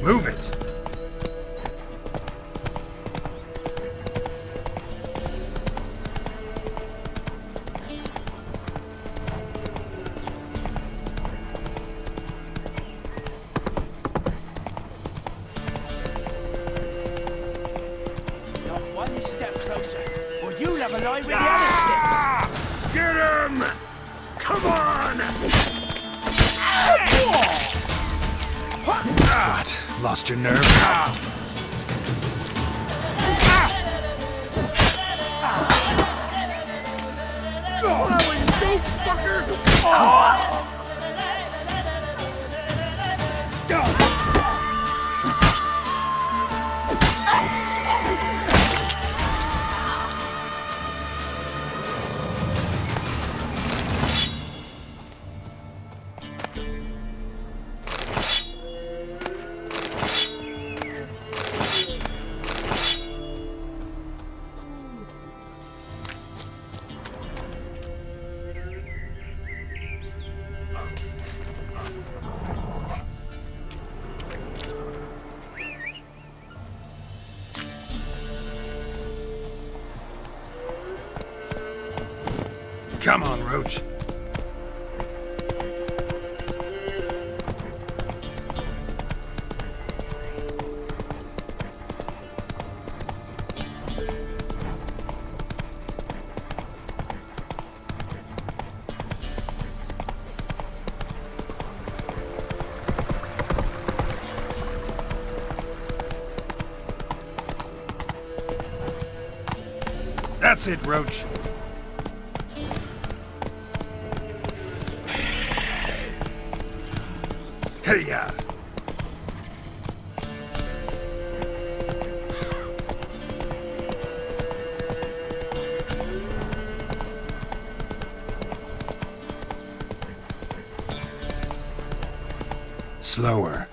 Move it! Not one step closer, or you'll have a line with the other steps. Get him! Come on! God, lost your nerve? Come on, Roach. That's it, Roach. Hey-ya! Slower.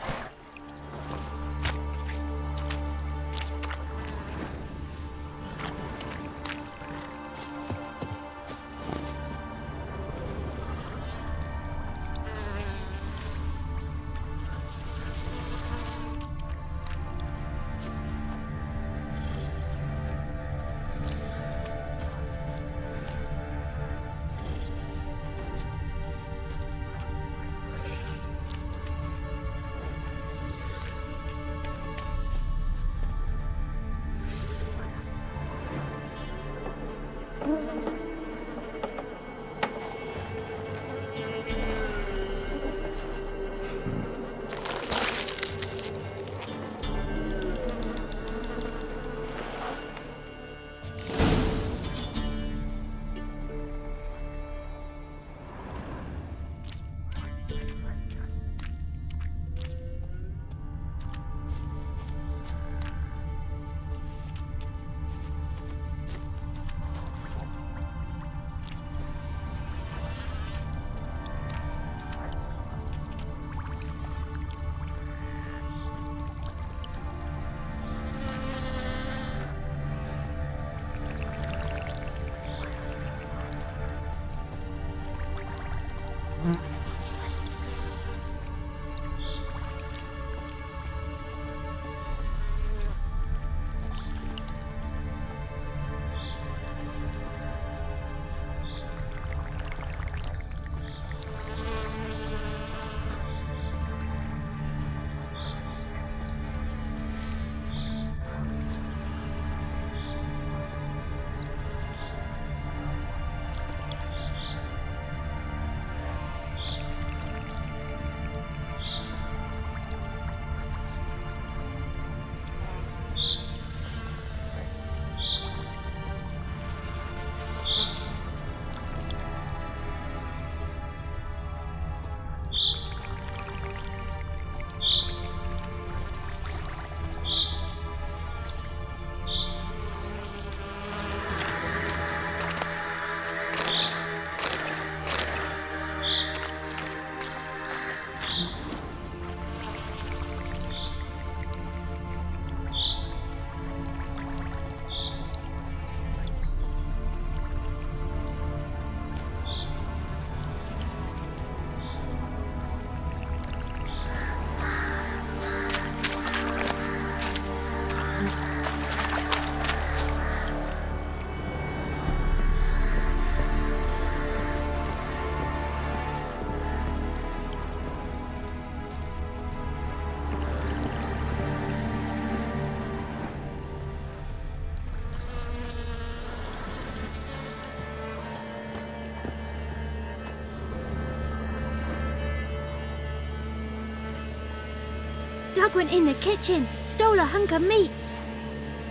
Dog went in the kitchen, stole a hunk of meat.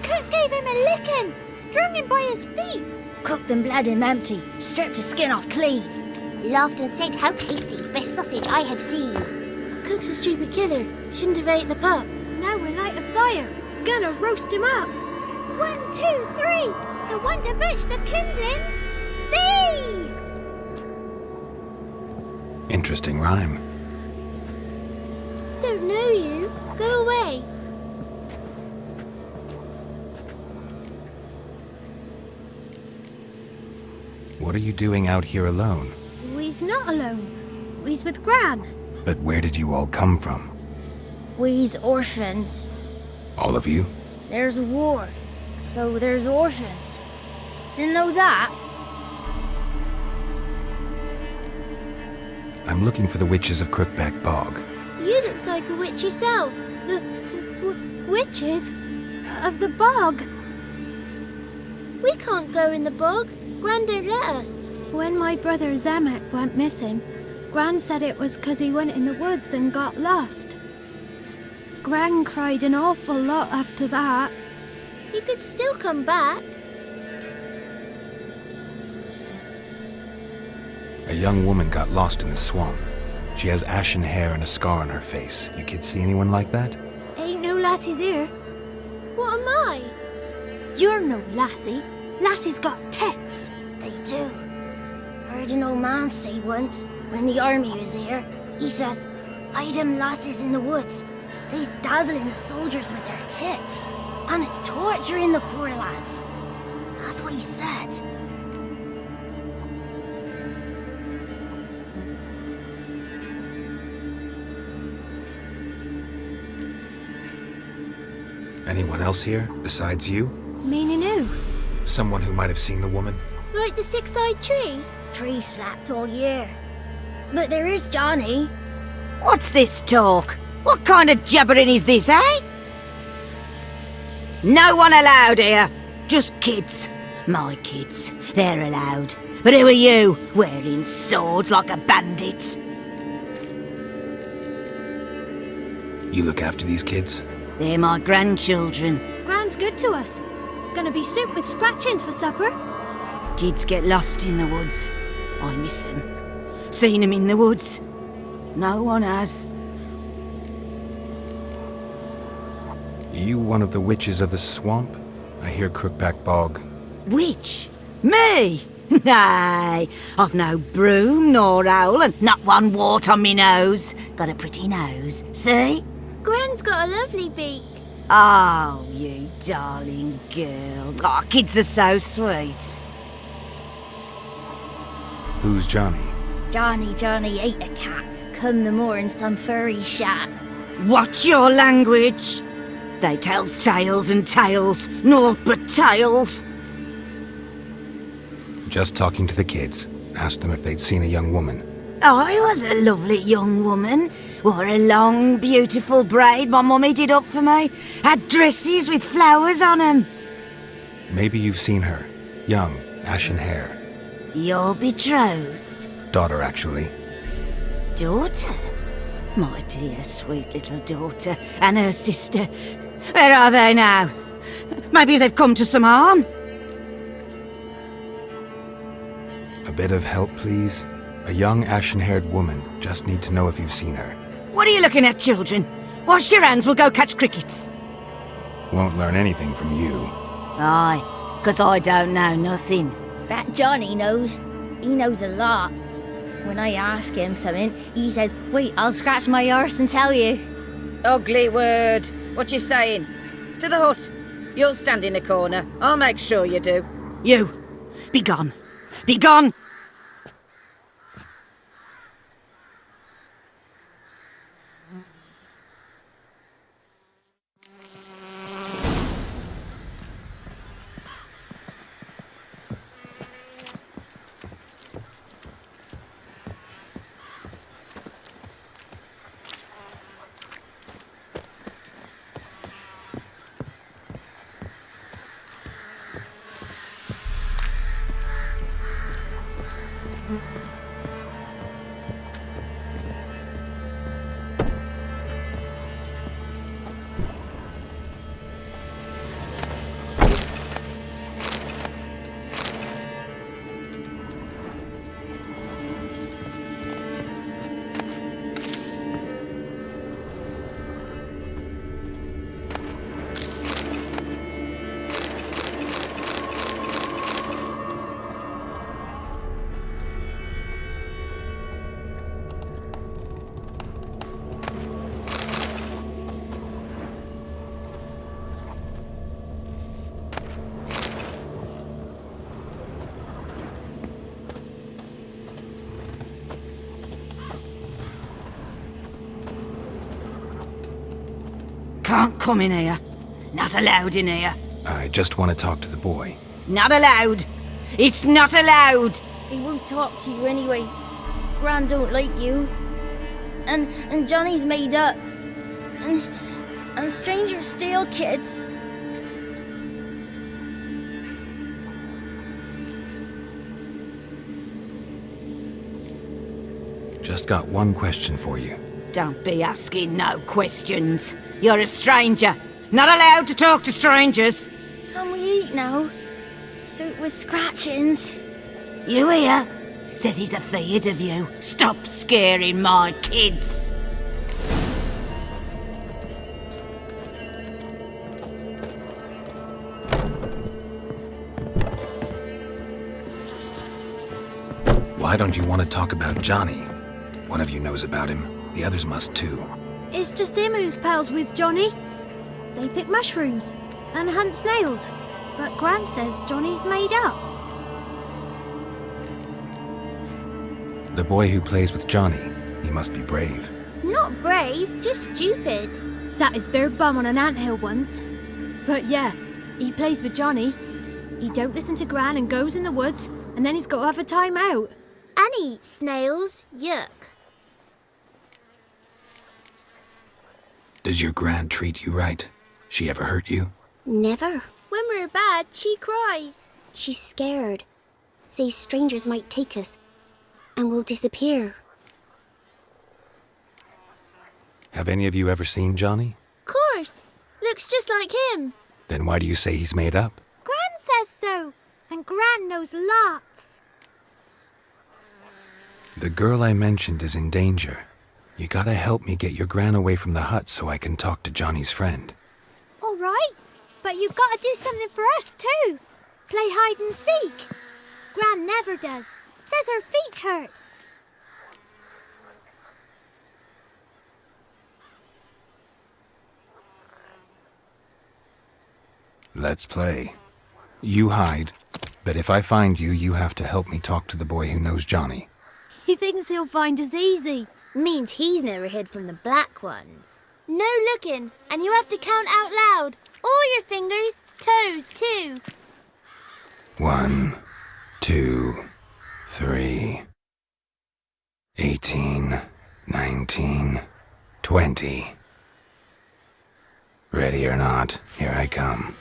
Cook gave him a licking, strung him by his feet. Cooked and bled him empty, stripped his skin off clean. Laughed and said, "How tasty, best sausage I have seen." Cook's a stupid killer, shouldn't have ate the pup. Now we'll light a fire, gonna roast him up. 1, 2, 3, the one to fetch the kindlings. Thee! Interesting rhyme. Don't know you. Go away. What are you doing out here alone? We's not alone. We's with Gran. But where did you all come from? We's orphans. All of you? There's a war, so there's orphans. Didn't know that? I'm looking for the witches of Crookback Bog. You looks like a witch yourself. Witches? Of the bog? We can't go in the bog. Gran don't let us. When my brother Zemek went missing, Gran said it was 'cause he went in the woods and got lost. Gran cried an awful lot after that. He could still come back. A young woman got lost in the swamp. She has ashen hair and a scar on her face. You kids see anyone like that? Ain't no lassies here. What am I? You're no lassie. Lassie's got tits. They do. Heard an old man say once, when the army was here, he says, "Hide them lasses in the woods. They's dazzling the soldiers with their tits, and it's torturing the poor lads." That's what he said. Anyone else here besides you? Meaning who? Someone who might have seen the woman? Like the six-eyed tree? Tree slapped all year. But there is Johnny. What's this talk? What kind of jabbering is this, eh? No one allowed here. Just kids. My kids. They're allowed. But who are you, wearing swords like a bandit? You look after these kids? They're my grandchildren. Gran's good to us. Gonna be soup with scratchings for supper. Kids get lost in the woods. I miss them. Seen them in the woods. No one has. Are you one of the witches of the swamp? I hear Crookback Bog. Witch? Me? Nay, I've no broom nor owl and not one wart on me nose. Got a pretty nose, see? Gran's got a lovely beak. Oh, you darling girl. Oh, kids are so sweet. Who's Johnny? Johnny ate a cat. Come the more in some furry shat. Watch your language. They tells tales and tales, naught but tales. Just talking to the kids. Asked them if they'd seen a young woman. I was a lovely young woman. Wore a long, beautiful braid my mummy did up for me. Had dresses with flowers on 'em. Maybe you've seen her. Young, ashen hair. You're betrothed? Daughter, actually. Daughter? My dear, sweet little daughter. And her sister. Where are they now? Maybe they've come to some harm? A bit of help, please? A young, ashen-haired woman. Just need to know if you've seen her. What are you looking at, children? Wash your hands, we'll go catch crickets. Won't learn anything from you. Aye, 'cause I don't know nothing. That Johnny knows. He knows a lot. When I ask him something, he says, "Wait, I'll scratch my arse and tell you." Ugly word. What you saying? To the hut. You'll stand in a corner. I'll make sure you do. You, be gone. Be gone! can't come in here. Not allowed in here. I just want to talk to the boy. Not allowed. It's not allowed. He won't talk to you anyway. Gran don't like you. And Johnny's made up. And strangers steal kids. Just got one question for you. Don't be asking no questions. You're a stranger. Not allowed to talk to strangers. Can we eat now? Soup with scratchings. You hear? Says he's afeard of you. Stop scaring my kids. Why don't you want to talk about Johnny? One of you knows about him. The others must too. It's just him who's pals with Johnny. They pick mushrooms and hunt snails. But Gran says Johnny's made up. The boy who plays with Johnny, he must be brave. Not brave, just stupid. Sat his bare bum on an anthill once. But yeah, he plays with Johnny. He don't listen to Gran and goes in the woods, and then he's got to have a time out. And he eats snails. Yuck. Does your gran treat you right? She ever hurt you? Never. When we're bad, she cries. She's scared. Says strangers might take us. And we'll disappear. Have any of you ever seen Johnny? Course. Looks just like him. Then why do you say he's made up? Gran says so, and Gran knows lots. The girl I mentioned is in danger. You gotta help me get your gran away from the hut so I can talk to Johnny's friend. All right, but you've got to do something for us too. Play hide and seek. Gran never does. Says her feet hurt. Let's play. You hide, but if I find you, you have to help me talk to the boy who knows Johnny. He thinks he'll find us easy. Means he's never hid from the black ones. No looking, and you have to count out loud. All your fingers, toes too. 1, 2, 3, 18, 19, 20. Ready or not, here I come.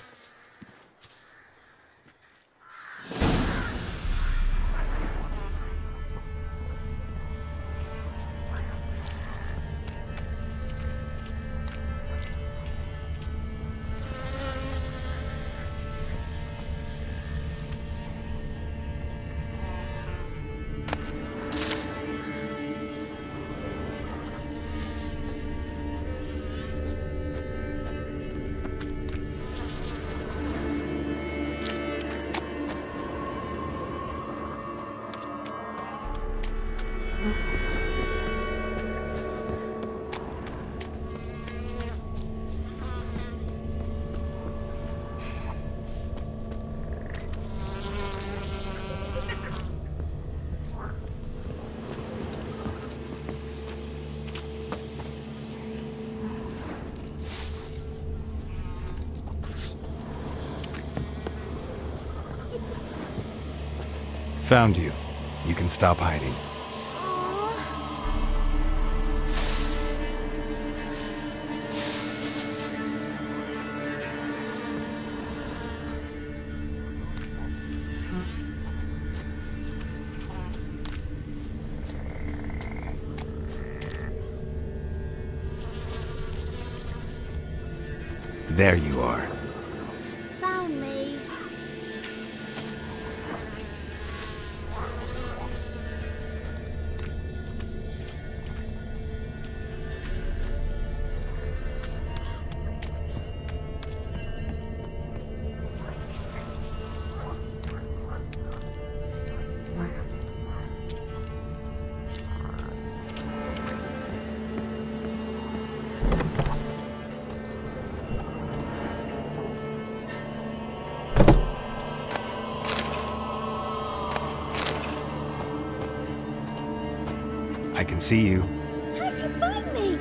Found you. You can stop hiding. There you are. Found me. I can see you. How'd you find me?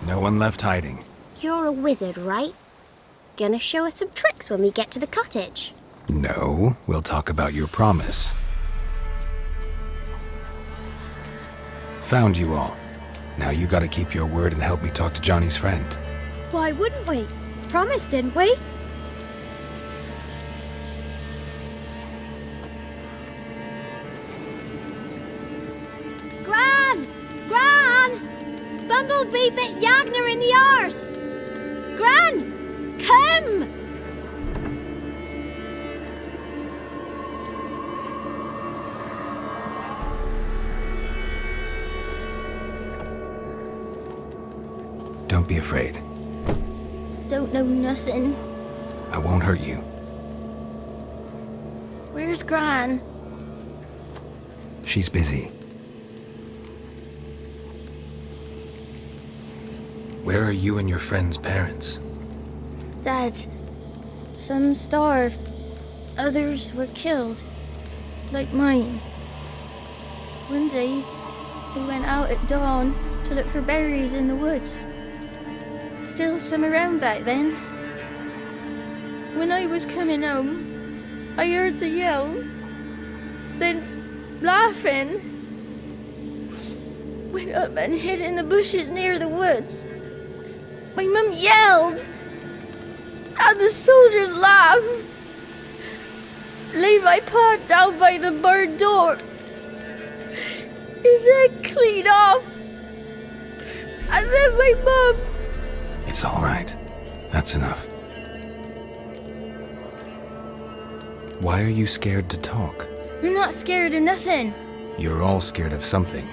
No one left hiding. You're a wizard, right? Gonna show us some tricks when we get to the cottage. No, we'll talk about your promise. Found you all. Now you gotta keep your word and help me talk to Johnny's friend. Why wouldn't we? Promised, didn't we? Gran! Gran! Bumblebee bit Yagner in the arse! Gran! Come! Don't be afraid. Don't know nothing. I won't hurt you. Where's Gran? She's busy. Where are you and your friend's parents? Dad. Some starved. Others were killed. Like mine. One day, we went out at dawn to look for berries in the woods. Still some around back then. When I was coming home, I heard the yells. Then, laughing, went up and hid in the bushes near the woods. My mum yelled, and the soldiers laughed. Laid my pa down by the barn door. His head clean off. And then my mum. It's all right. That's enough. Why are you scared to talk? I'm not scared of nothing. You're all scared of something.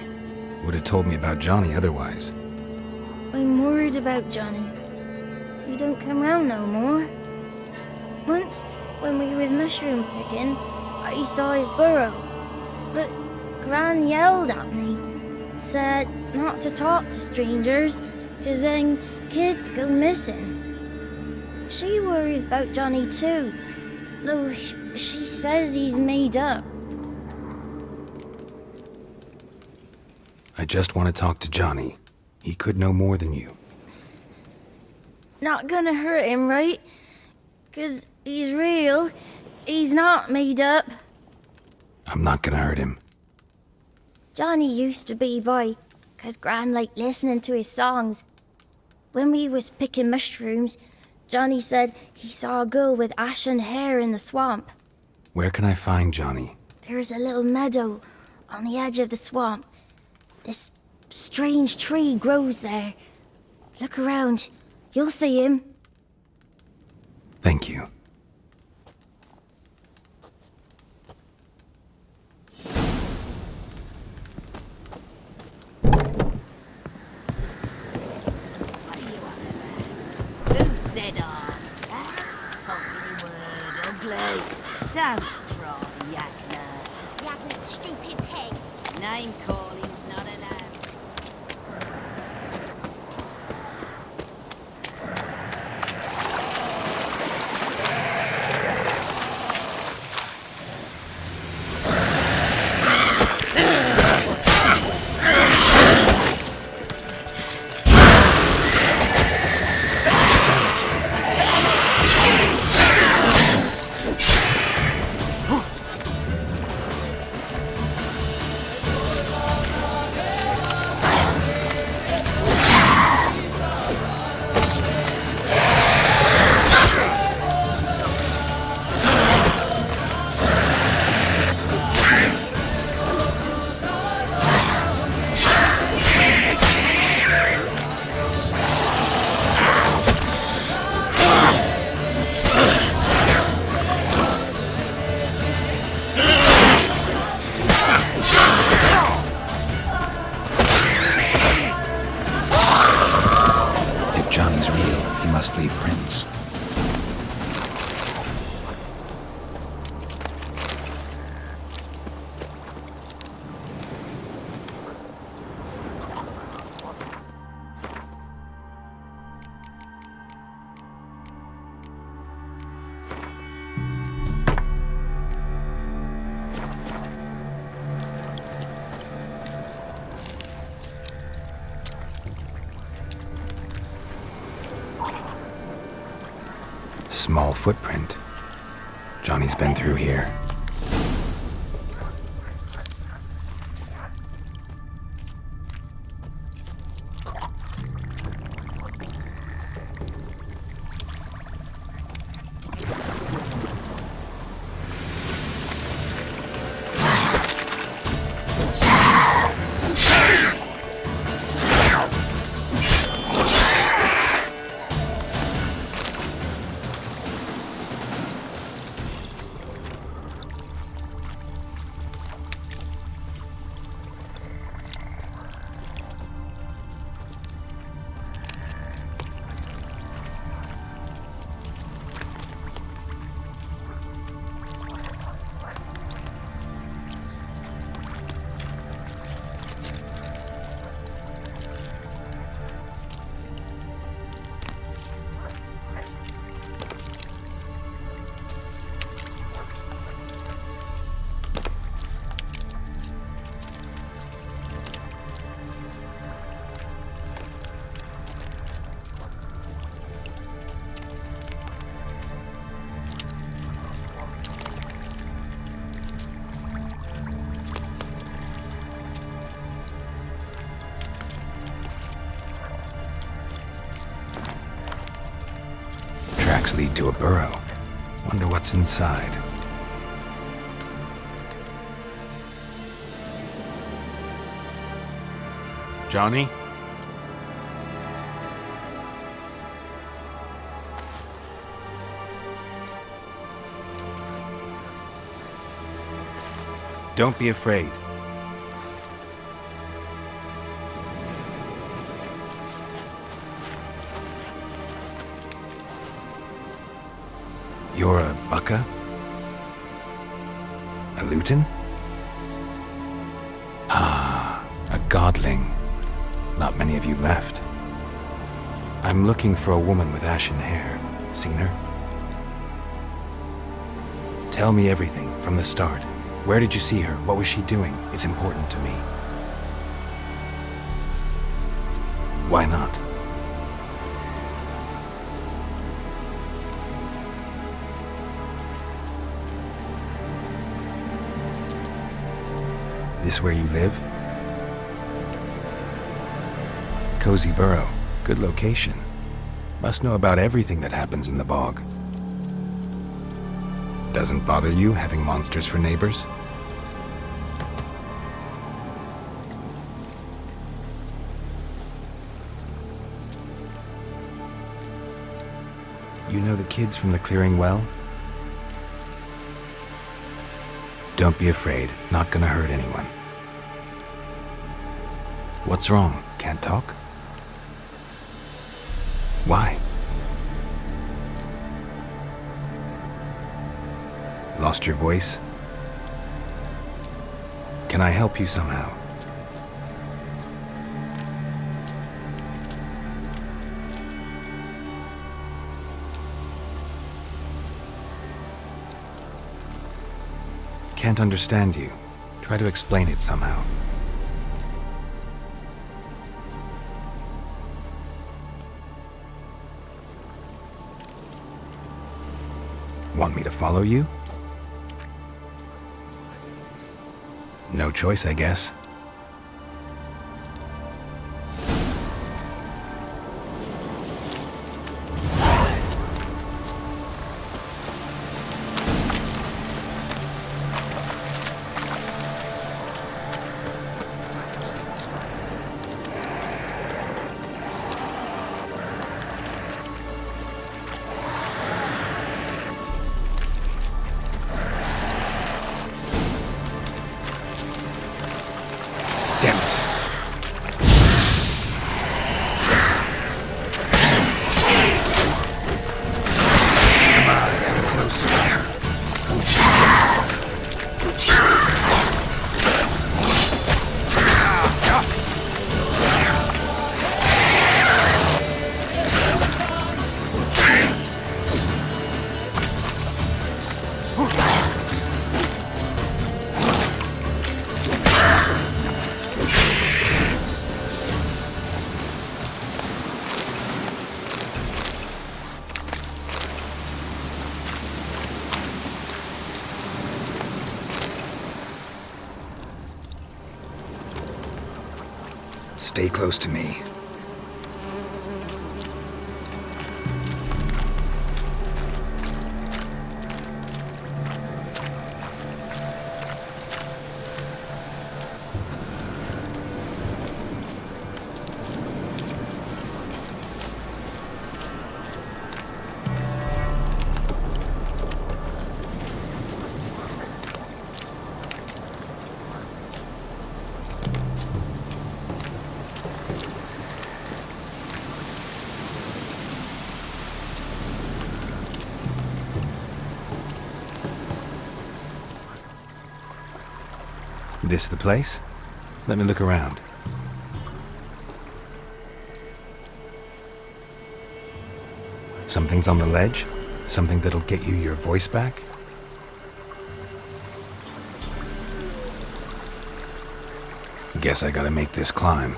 Would have told me about Johnny otherwise. I'm worried about Johnny. He don't come round no more. Once, when we was mushroom picking, I saw his burrow. But Gran yelled at me. Said not to talk to strangers, 'cause then kids go missing. She worries about Johnny too, though she says he's made up. I just want to talk to Johnny. He could know more than you. Not gonna hurt him, right? 'Cause he's real. He's not made up. I'm not gonna hurt him. Johnny used to be boy, 'cause Gran liked listening to his songs. When we was picking mushrooms, Johnny said he saw a girl with ashen hair in the swamp. Where can I find Johnny? There's a little meadow on the edge of the swamp. This strange tree grows there. Look around. You'll see him. Thank you. Who said arse? Funky word, ugly. Don't try, Yagner. Yagner's a stupid pig. Name calling's not allowed. small footprint. Johnny's been through here. Tracks lead to a burrow. Wonder what's inside. Johnny? Don't be afraid. You're a Bucka? A Luton? Ah, a godling. Not many of you left. I'm looking for a woman with ashen hair. Seen her? Tell me everything from the start. Where did you see her? What was she doing? It's important to me. Why not? This where you live? Cozy burrow. Good location. Must know about everything that happens in the bog. Doesn't bother you having monsters for neighbors? You know the kids from the clearing well? Don't be afraid. Not gonna hurt anyone. What's wrong? Can't talk? Why? Lost your voice? Can I help you somehow? Can't understand you. Try to explain it somehow. Want me to follow you? No choice, I guess. Damn it. Come on, come closer. Stay close to me. This the place? Let me look around. Something's on the ledge? Something that'll get you your voice back? Guess I gotta make this climb.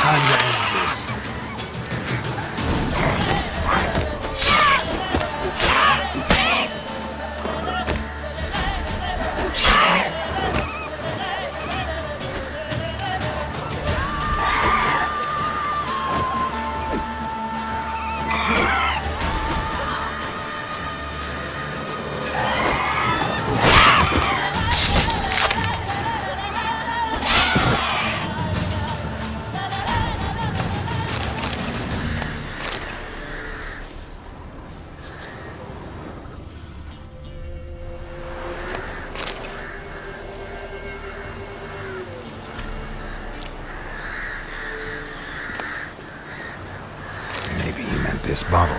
Time to end this. Maybe he meant this bottle.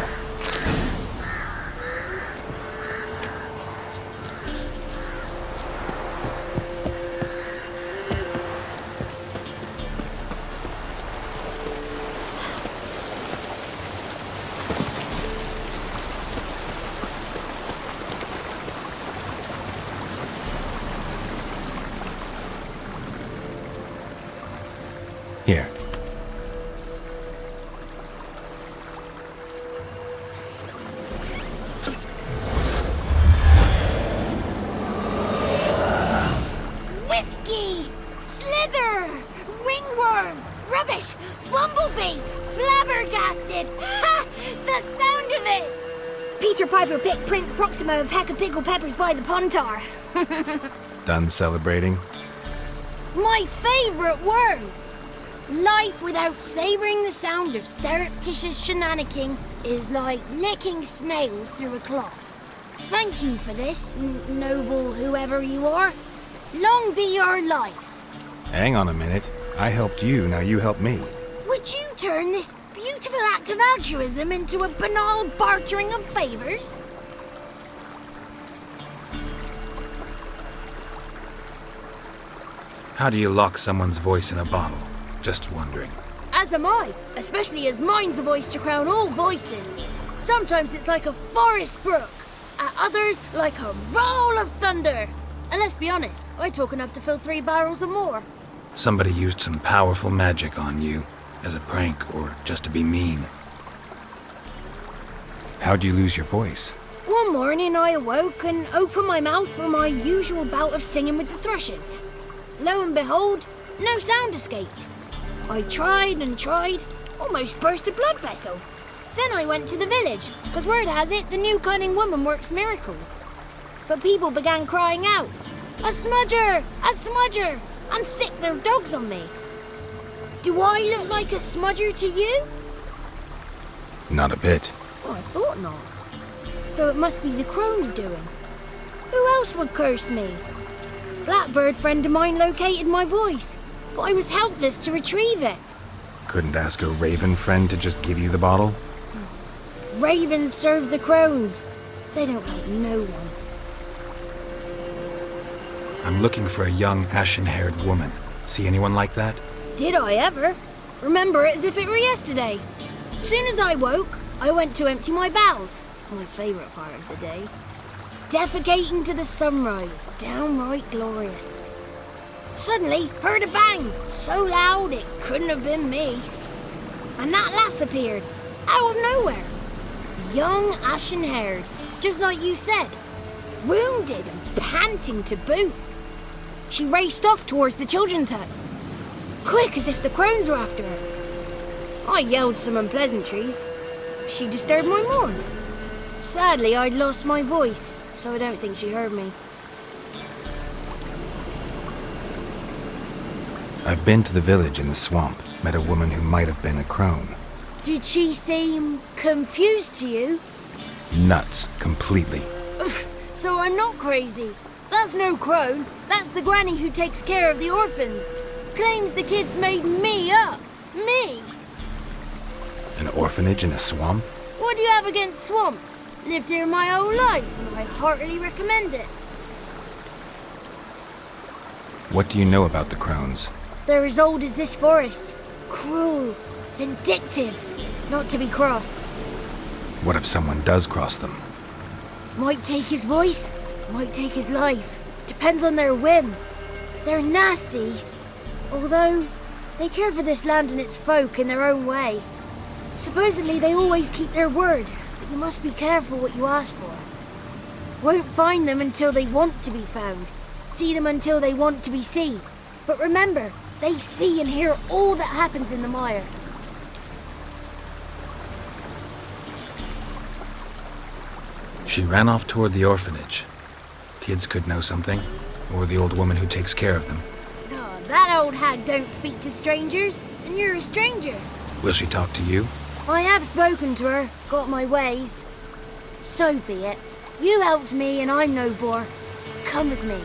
Here. Whiskey! Slither! Ringworm! Rubbish! Bumblebee! Flabbergasted! Ha! The sound of it! Peter Piper picked Prince Proximo a peck of pickled peppers by the pontar. Done celebrating? My favourite words! Life without savouring the sound of surreptitious shenanigans is like licking snails through a cloth. Thank you for this, noble whoever you are. Long be your life. Hang on a minute. I helped you, now you help me. Would you turn this beautiful act of altruism into a banal bartering of favours? How do you lock someone's voice in a bottle? Just wondering. As am I, especially as mine's a voice to crown all voices. Sometimes it's like a forest brook, at others like a roll of thunder. And let's be honest, I talk enough to fill 3 barrels or more. Somebody used some powerful magic on you, as a prank or just to be mean. How'd you lose your voice? One morning I awoke and opened my mouth for my usual bout of singing with the thrushes. Lo and behold, no sound escaped. I tried and tried, almost burst a blood vessel. Then I went to the village, because word has it the new cunning woman works miracles. But people began crying out, "A smudger! A smudger!" and sick their dogs on me. Do I look like a smudger to you? Not a bit. Oh, I thought not. So it must be the crone's doing. Who else would curse me? Blackbird friend of mine located my voice, but I was helpless to retrieve it. Couldn't ask a raven friend to just give you the bottle? Ravens serve the crones. They don't help no one. I'm looking for a young, ashen-haired woman. See anyone like that? Did I ever? Remember it as if it were yesterday. Soon as I woke, I went to empty my bowels. My favourite part of the day. Defecating to the sunrise, downright glorious. Suddenly, heard a bang, so loud it couldn't have been me. And that lass appeared, out of nowhere. Young, ashen-haired, just like you said. Wounded and panting to boot. She raced off towards the children's hut, quick as if the crones were after her. I yelled some unpleasantries. She disturbed my morn. Sadly, I'd lost my voice, so I don't think she heard me. I've been to the village in the swamp, met a woman who might have been a crone. Did she seem confused to you? Nuts, completely. So I'm not crazy. That's no crone. That's the granny who takes care of the orphans. Claims the kids made me up. Me! An orphanage in a swamp? What do you have against swamps? Lived here my whole life, and I heartily recommend it. What do you know about the crones? They're as old as this forest. Cruel, vindictive, not to be crossed. What if someone does cross them? Might take his voice, might take his life. Depends on their whim. They're nasty, although they care for this land and its folk in their own way. Supposedly they always keep their word, but you must be careful what you ask for. Won't find them until they want to be found. See them until they want to be seen. But remember, they see and hear all that happens in the mire. She ran off toward the orphanage. Kids could know something, or the old woman who takes care of them. Oh, that old hag don't speak to strangers, and you're a stranger. Will she talk to you? I have spoken to her, got my ways. So be it. You helped me and I'm no bore. Come with me.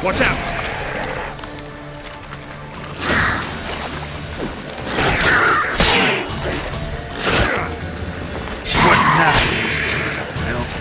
Watch out! What now? Piece of filth.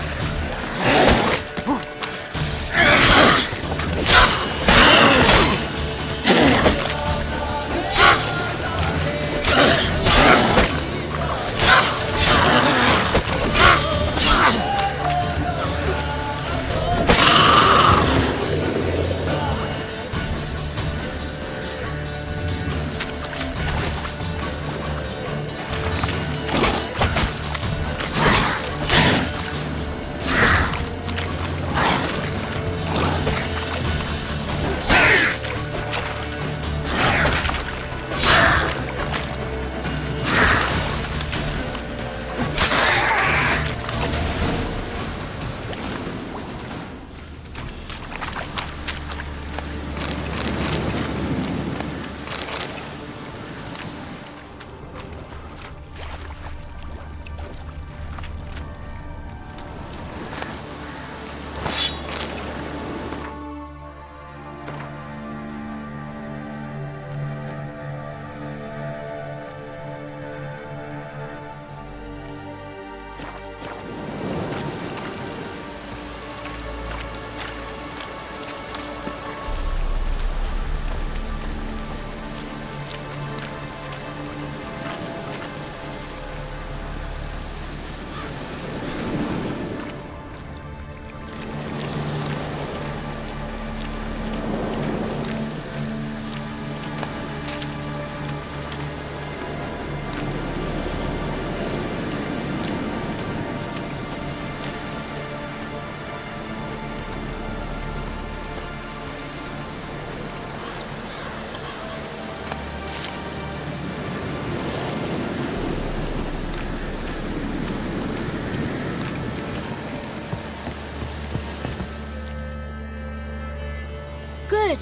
Good.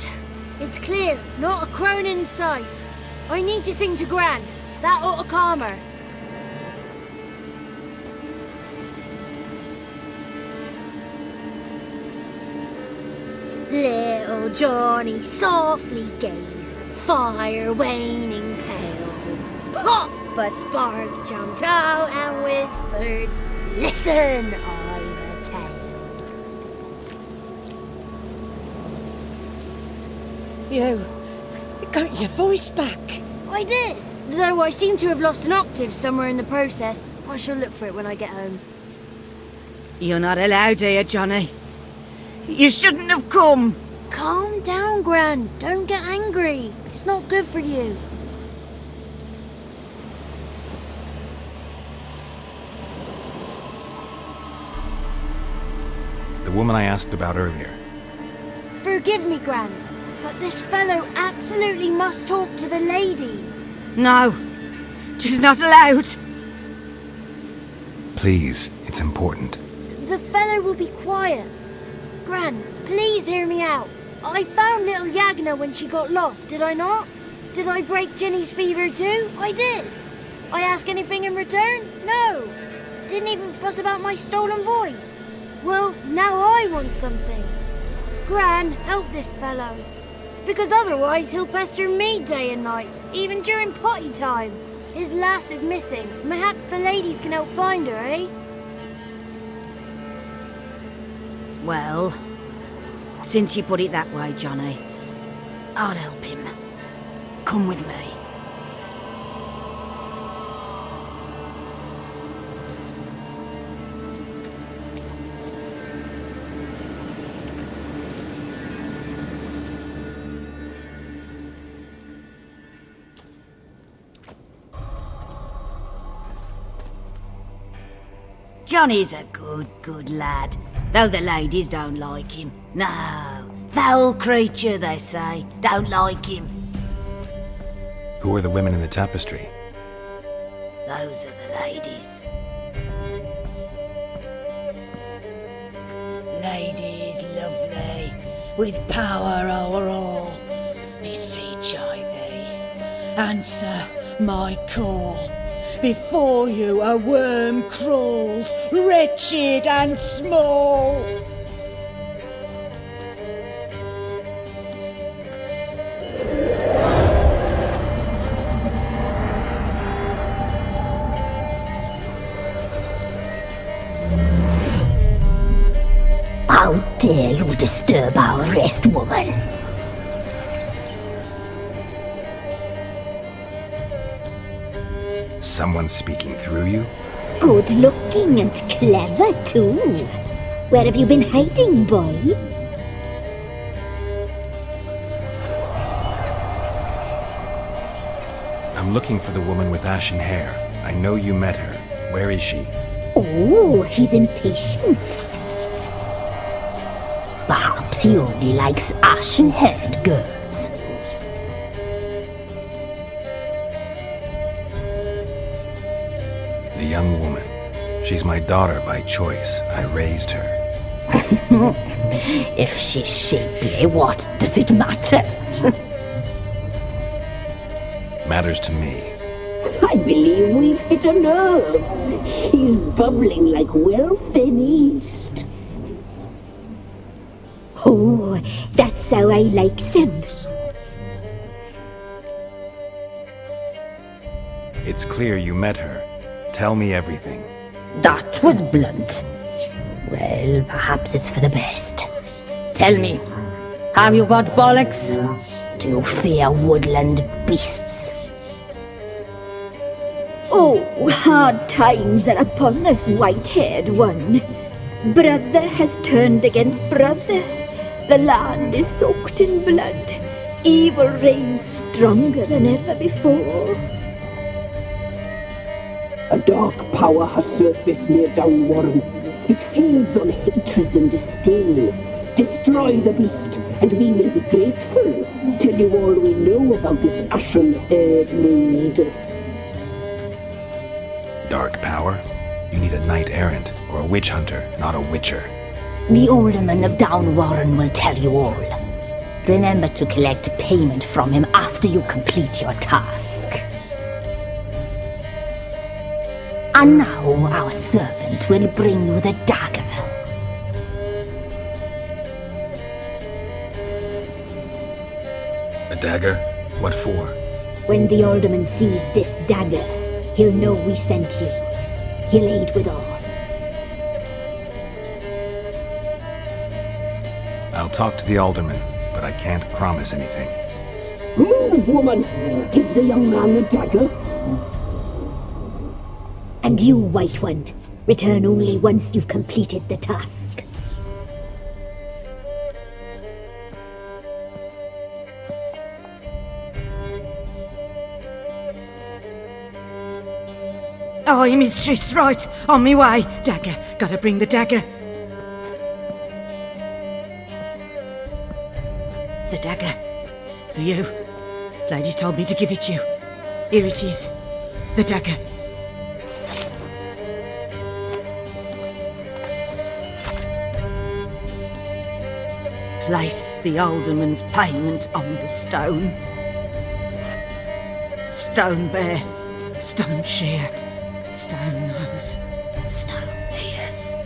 It's clear. Not a crone in sight. I need to sing to Gran. That ought to calm her. Little Johnny softly gazed, fire waning pale. Pop! A spark jumped out and whispered, "Listen, I've a tale." You got your voice back. I did, though I seem to have lost an octave somewhere in the process. I shall look for it when I get home. You're not allowed here, Johnny. You shouldn't have come. Calm down, Gran. Don't get angry. It's not good for you. The woman I asked about earlier. Forgive me, Gran, but this fellow absolutely must talk to the ladies. No, she's not allowed. Please, it's important. The fellow will be quiet. Gran, please hear me out. I found little Yagna when she got lost, did I not? Did I break Ginny's fever too? I did. I ask anything in return? No. Didn't even fuss about my stolen voice. Well, now I want something. Gran, help this fellow. Because otherwise he'll pester me day and night, even during potty time. His lass is missing. Perhaps the ladies can help find her, eh? Well, since you put it that way, Johnny, I'll help him. Come with me. Johnny's a good lad, though the ladies don't like him. No, foul creature, they say. Don't like him. Who are the women in the tapestry? Those are the ladies. Ladies lovely, with power over all. Beseech I thee, answer my call. Before you a worm crawls, wretched and small. How dare you disturb our rest, woman? Someone speaking through you? Good looking and clever, too. Where have you been hiding, boy? I'm looking for the woman with ashen hair. I know you met her. Where is she? Oh, he's impatient. Perhaps he only likes ashen-haired girls. The young woman. She's my daughter by choice. I raised her. If she's shapely, what does it matter? Matters to me. I believe we've hit a nerve. She's bubbling like well-fed yeast. Oh, that's how I like him. It's clear you met her. Tell me everything. That was blunt. Well, perhaps it's for the best. Tell me, have you got bollocks? Do you fear woodland beasts? Oh, hard times are upon this white-haired one. Brother has turned against brother. The land is soaked in blood. Evil reigns stronger than ever before. A dark power has surfaced near Downwarren. It feeds on hatred and disdain. Destroy the beast, and we will be grateful. Tell you all we know about this ashen-haired maid. Dark power? You need a knight-errant or a witch hunter, not a witcher. The alderman of Downwarren will tell you all. Remember to collect payment from him after you complete your task. And now our servant will bring you the dagger. A dagger? What for? When the alderman sees this dagger, he'll know we sent you. He'll aid with all. I'll talk to the alderman, but I can't promise anything. Move, woman! Give the young man the dagger. And you, White One, return only once you've completed the task. Aye, mistress, right. On me way. Dagger. Gotta bring the dagger. The dagger. For you. Lady told me to give it you. Here it is. The dagger. Place the alderman's payment on the stone. Stone bear. Stone shear. Stone nose, stone ears.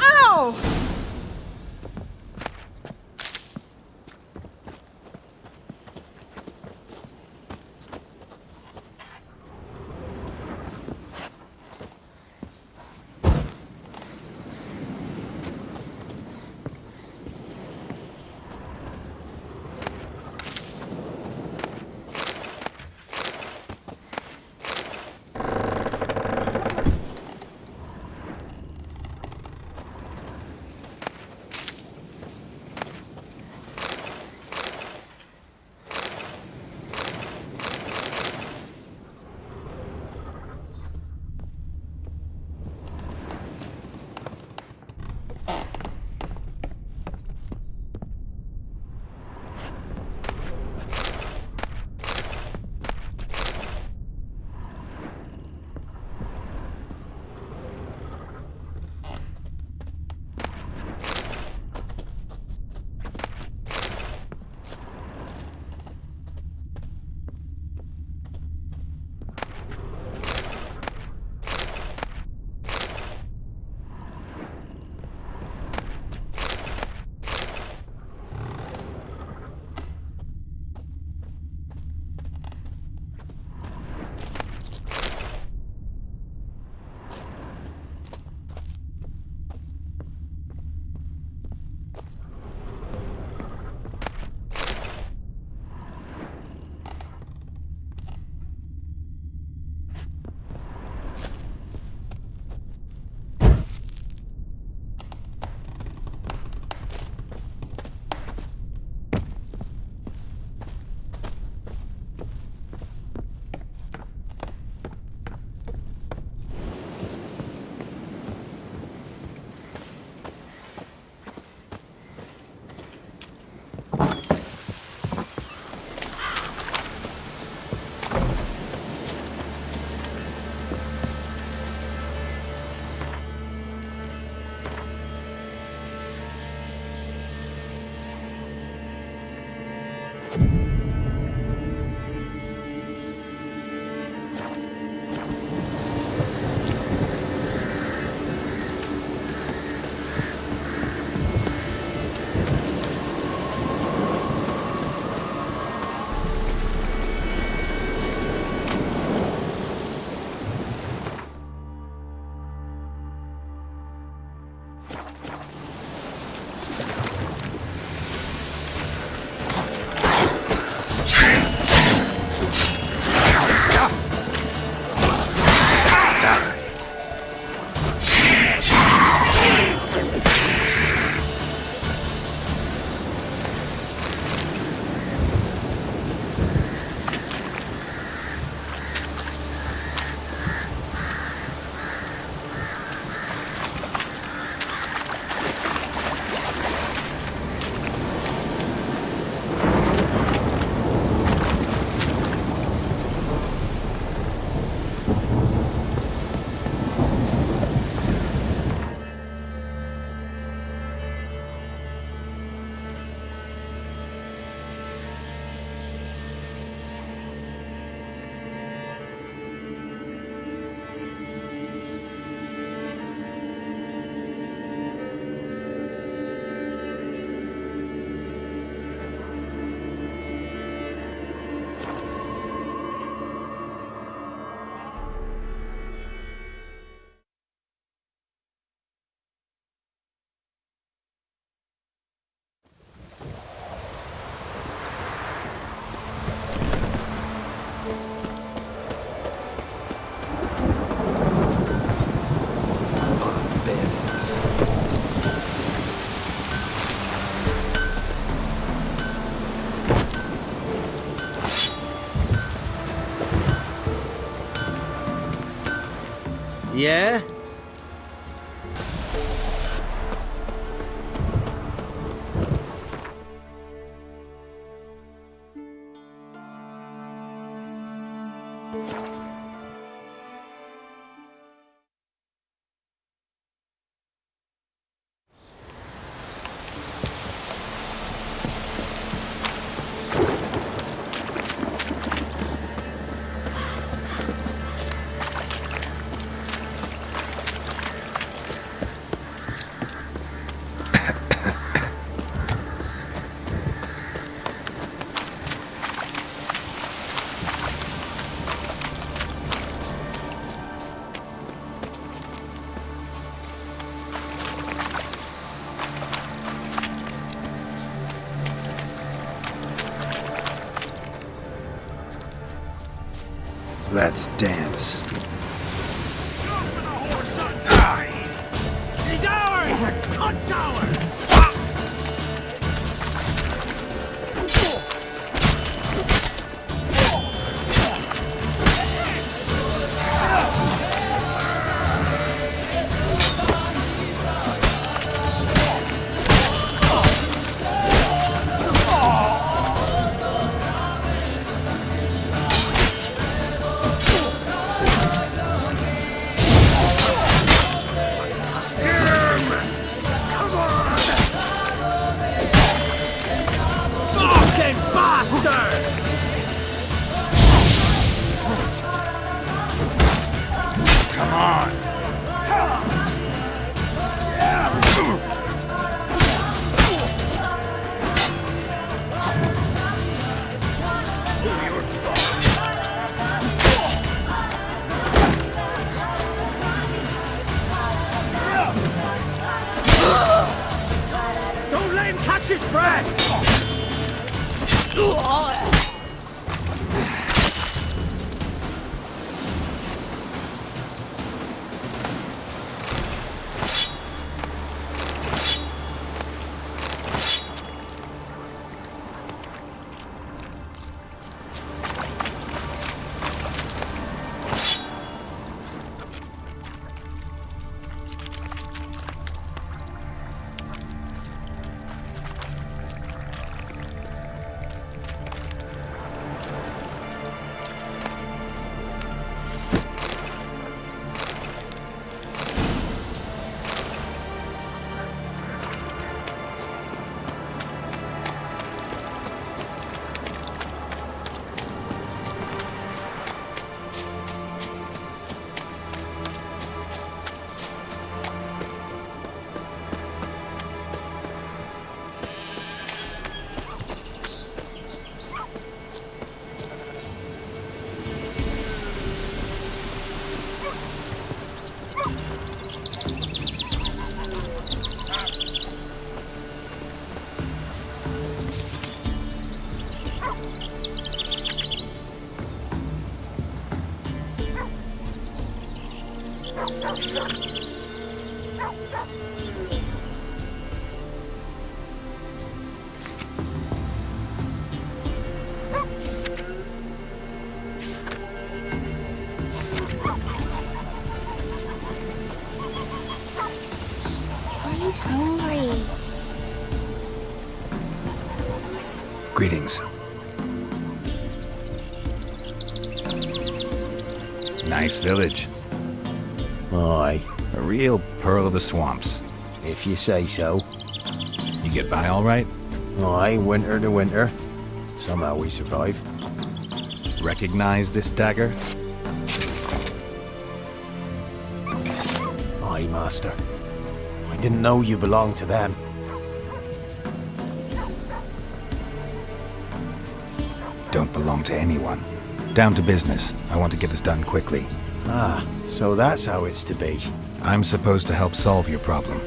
Ow! Yeah? Let's dance. He's ours! A cunt's ours! Don't let him catch his breath! He's hungry. Greetings. Nice village. Aye, A real pearl of the swamps. if you say so. You get by all right? Aye, winter to winter. Somehow we survive. Recognize this dagger? Aye, master. I didn't know you belonged to them. Don't belong to anyone. Down to business. I want to get this done quickly. Ah, so that's how it's to be. I'm supposed to help solve your problem.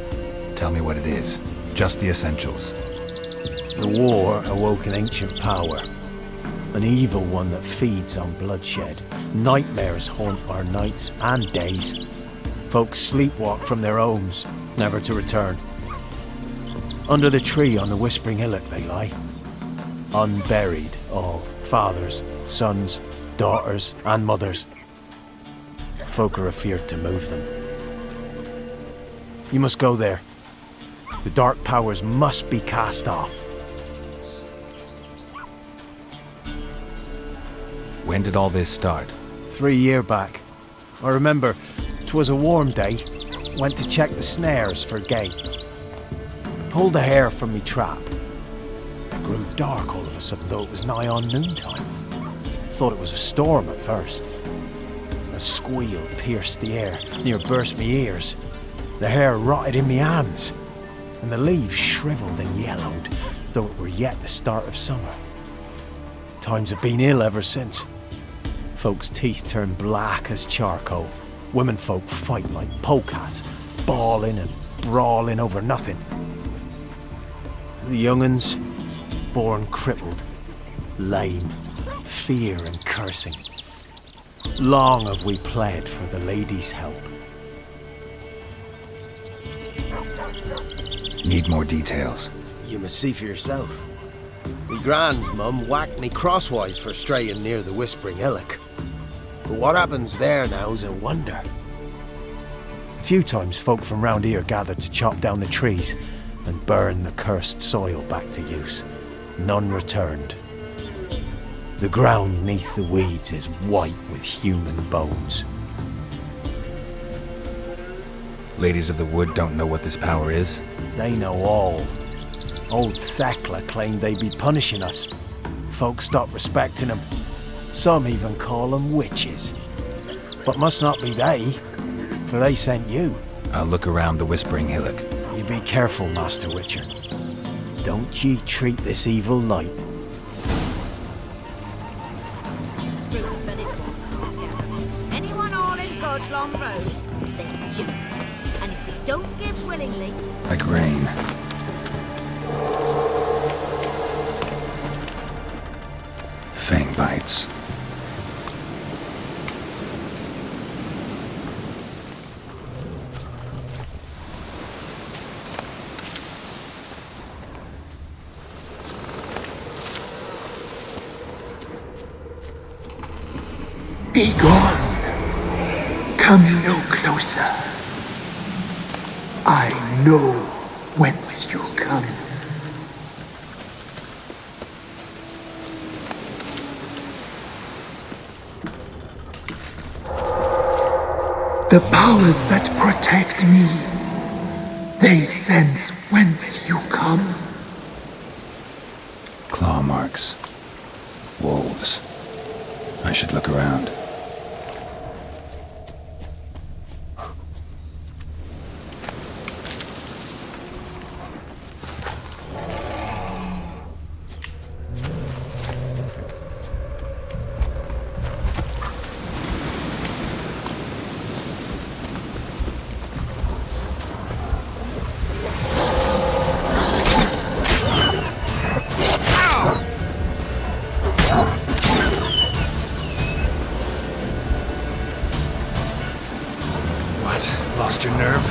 Tell me what it is. Just the essentials. The war awoke an ancient power. An evil one that feeds on bloodshed. Nightmares haunt our nights and days. Folks sleepwalk from their homes, never to return. Under the tree on the Whispering Hillock they lie. Unburied, all. Fathers, sons, daughters, and mothers. Folk are afeard to move them. You must go there. The dark powers must be cast off. When did all this start? 3 year back. I remember 'twas a warm day. Went to check the snares for gate. Pulled a hare from me trap. It grew dark all of a sudden, though it was nigh on noontime. Thought it was a storm at first. A squeal pierced the air, near burst me ears. The hair rotted in me hands, and the leaves shriveled and yellowed, though it were yet the start of summer. Times have been ill ever since. Folks' teeth turn black as charcoal. Womenfolk fight like polecats, bawling and brawling over nothing. The young'uns, born crippled, lame, fear and cursing. Long have we pled for the lady's help. Need more details. You must see for yourself. Me grand's mum whacked me crosswise for straying near the Whispering Hillock. But what happens there now's a wonder. A few times folk from round here gathered to chop down the trees and burn the cursed soil back to use. None returned. The ground neath the weeds is white with human bones. Ladies of the Wood don't know what this power is? They know all. Old Thekla claimed they'd be punishing us. Folk stopped respecting them. Some even call them witches. But must not be they, for they sent you. I'll look around the Whispering Hillock. You be careful, Master Witcher. Don't ye treat this evil light. Anyone all in God's long road, they jump. And if they don't give willingly... Like rain. Fang bites. Be gone. Come no closer. I know whence you come. The powers that protect me, they sense whence you come. Claw marks. Wolves. I should look around. Lost your nerve?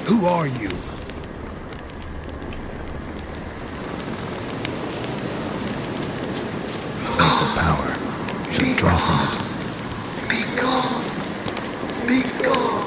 Who are you? It's a power. Should draw from it. Be gone! Be gone!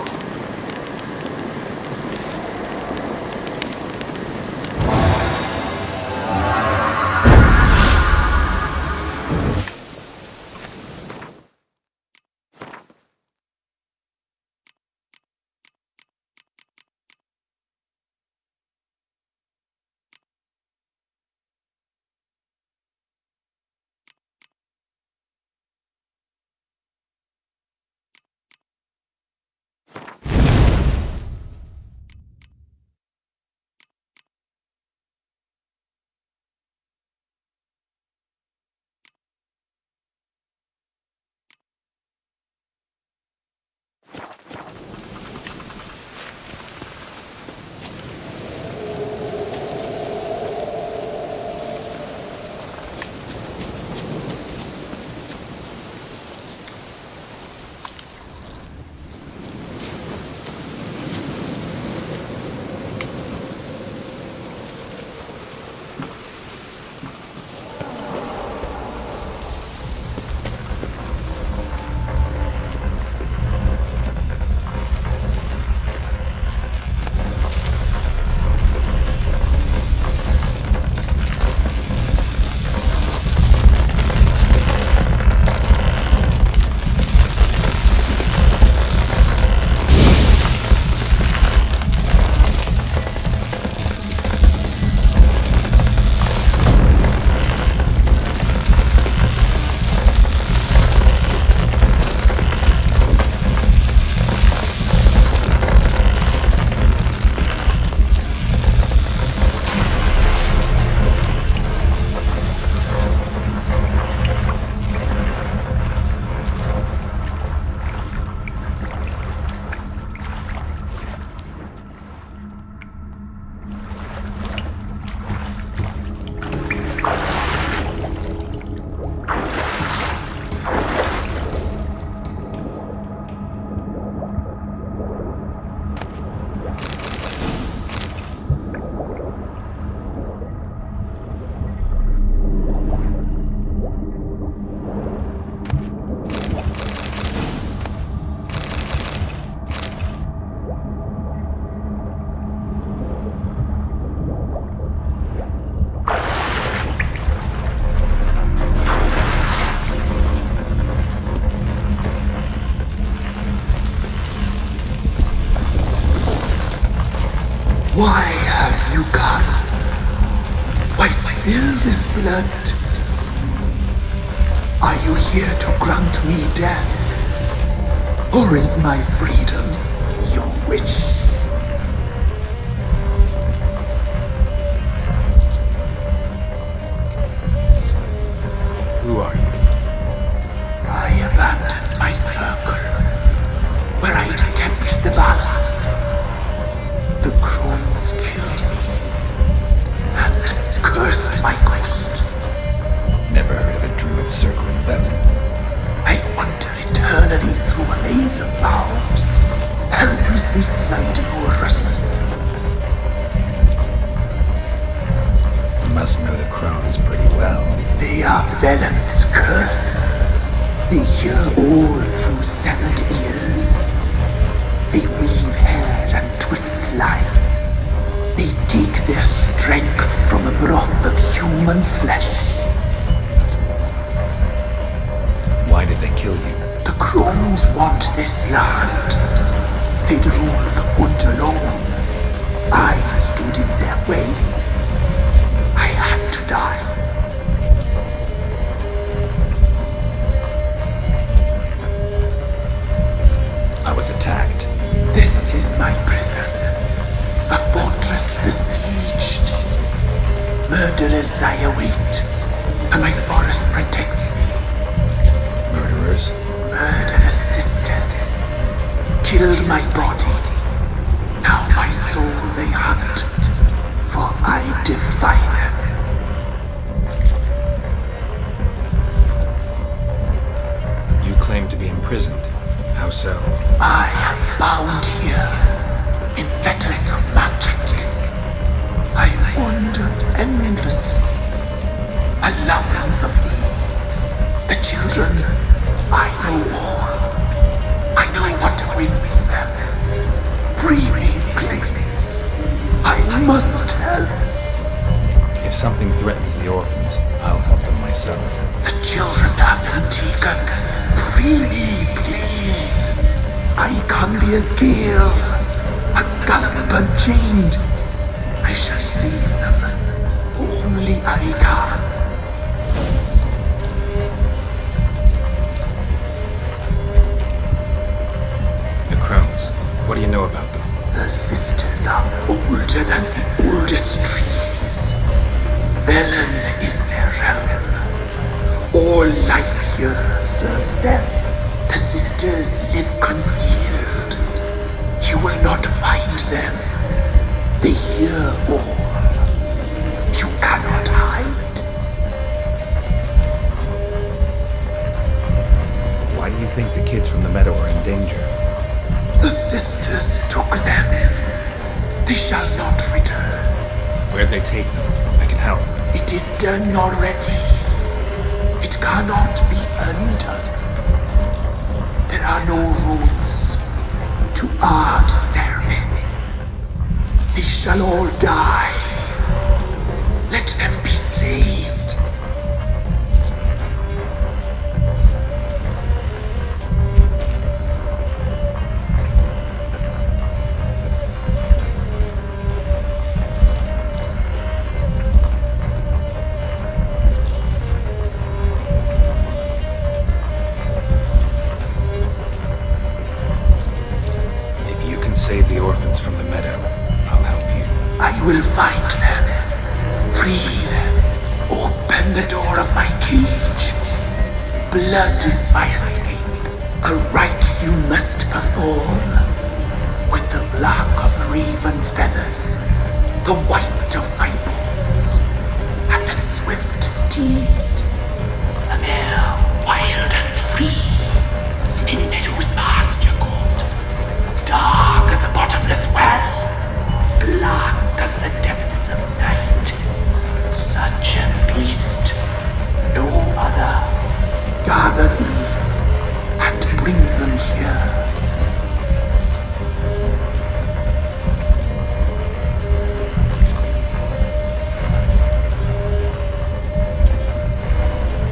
Why have you come? Why spill this blood? Are you here to grant me death? Or is my freedom your wish? Who are you? I abandoned my circle, where I'd kept the balance. The crones killed me, and cursed my ghost. Never heard of a druid circling Velen. I wander eternally through a maze of vows, helplessly sliding over us. You must know the crones pretty well. They are Velen's curse. They hear all through severed ears. They weave hair and twist lives. They take their strength from a broth of human flesh. Why did they kill you? The crones want this land. They'd rule the wood alone. I stood in their way. I had to die. I was attacked. This is my prison. A fortress besieged. Murderers I await, and my forest protects me. Murderers? Murderous sisters. Killed my body. Now my soul they hunt, for I defy them. You claim to be imprisoned. How so? I am bound here, in fetters of magic. I wandered endlessly, a labyrinth of leaves. The children, I know all. I know what awaits them. Free me, please. I must help. If something threatens the orphans, I'll help them myself. The children have been taken. Free me, please. I can be a gale, a gallop unchained. I shall save them. Only I can. The crones, what do you know about them? The sisters are older than the oldest trees. Velen is their realm. All life here serves them. The sisters live concealed. You will not find them. They hear all. You cannot hide. Why do you think the kids from the meadow are in danger? The sisters took them. They shall not return. Where'd they take them? I can help. It is done already. It cannot be undone. There are no rules to our ceremony. They shall all die. Let them be saved. Save the orphans from the meadow. I'll help you. I will find them. Free them. Open the door of my cage. Blood is my escape. A rite you must perform. With the black of raven feathers, the white of my bones, and the swift steed. A mare wild and free. In meadows pasture court. Dark as a bottomless well, black as the depths of night. Such a beast, no other. Gather these and bring them here.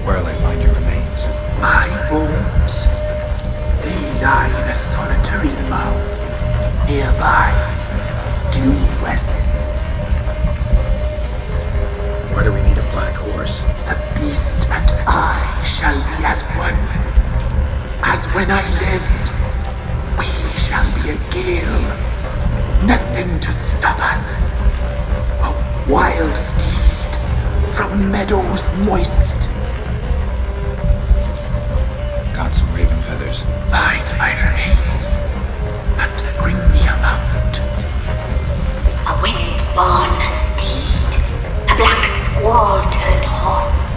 Where'll I find your remains? My bones, they lie in a solitary mound. Nearby, due west. Why do we need a black horse? The beast and I shall be as one. As when I lived, we shall be a gale. Nothing to stop us. A wild steed from meadows moist. Got some raven feathers. Find my remains. Bring me a mount. A wind-born steed. A black squall turned horse.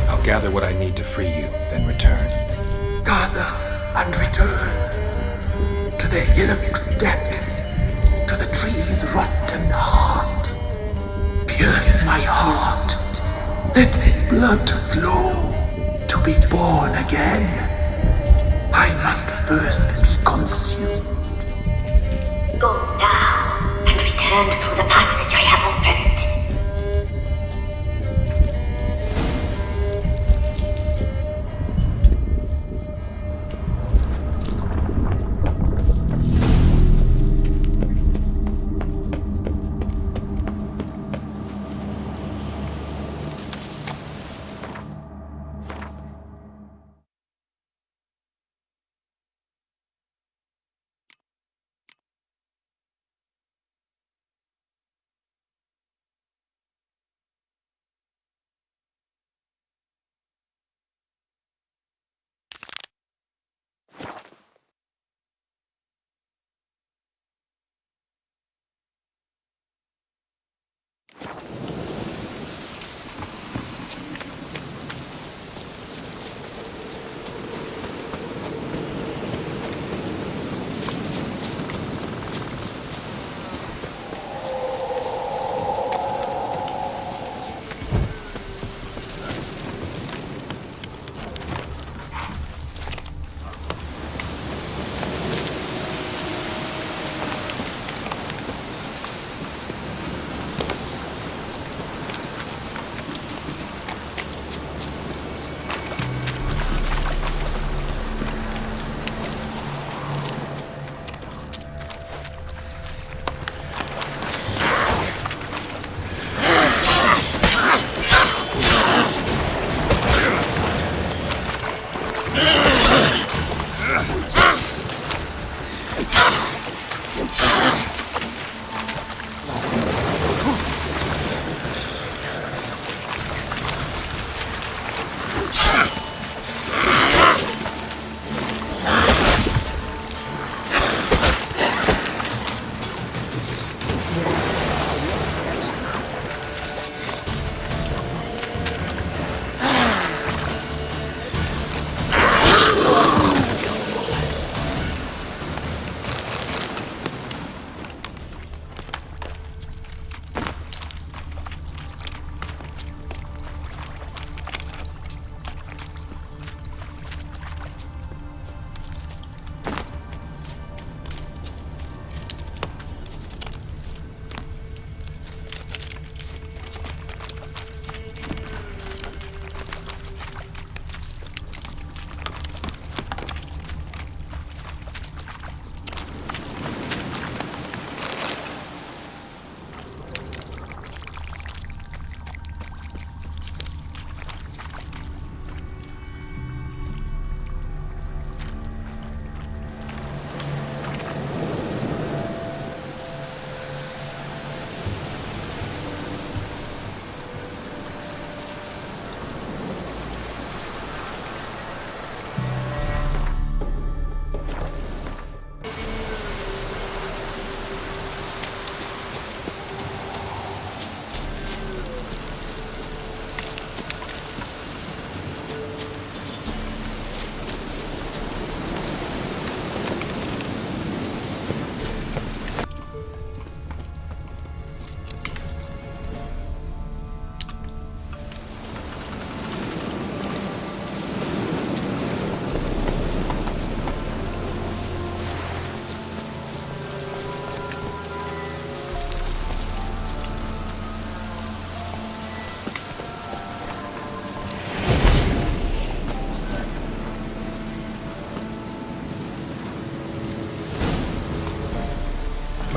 I'll gather what I need to free you, then return. Gather and return. To the hillock's depths. To the tree's rotten heart. Pierce my heart. Let blood flow. To be born again, I must first be consumed. Go now and return through the passage I have opened.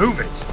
Move it!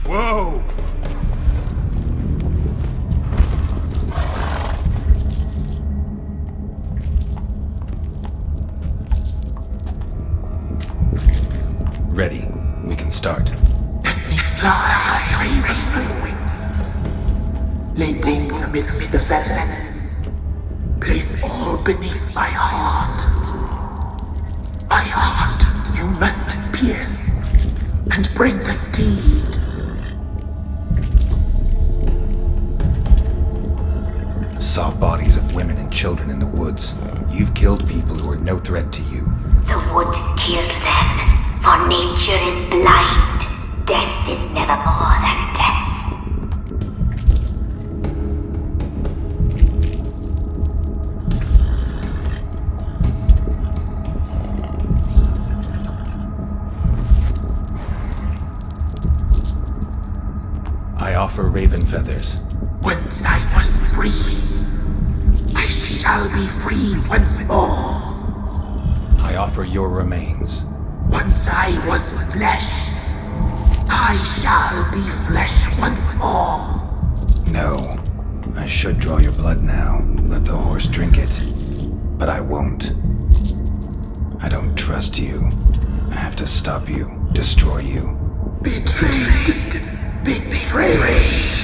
Whoa! Ready. We can start. Let me fly, raven wings. Lay wings amidst the feathers. Place all beneath my heart. My heart you must pierce, and bring the steed. Saw bodies of women and children in the woods. You've killed people who are no threat to you. The wood killed them, for nature is blind. Death is never more than death. I offer raven feathers. Once I was free, I shall be free once more. I offer your remains. Once I was flesh, I shall be flesh once more. No. I should draw your blood now. Let the horse drink it. But I won't. I don't trust you. I have to stop you, destroy you. Betrayed. Betrayed.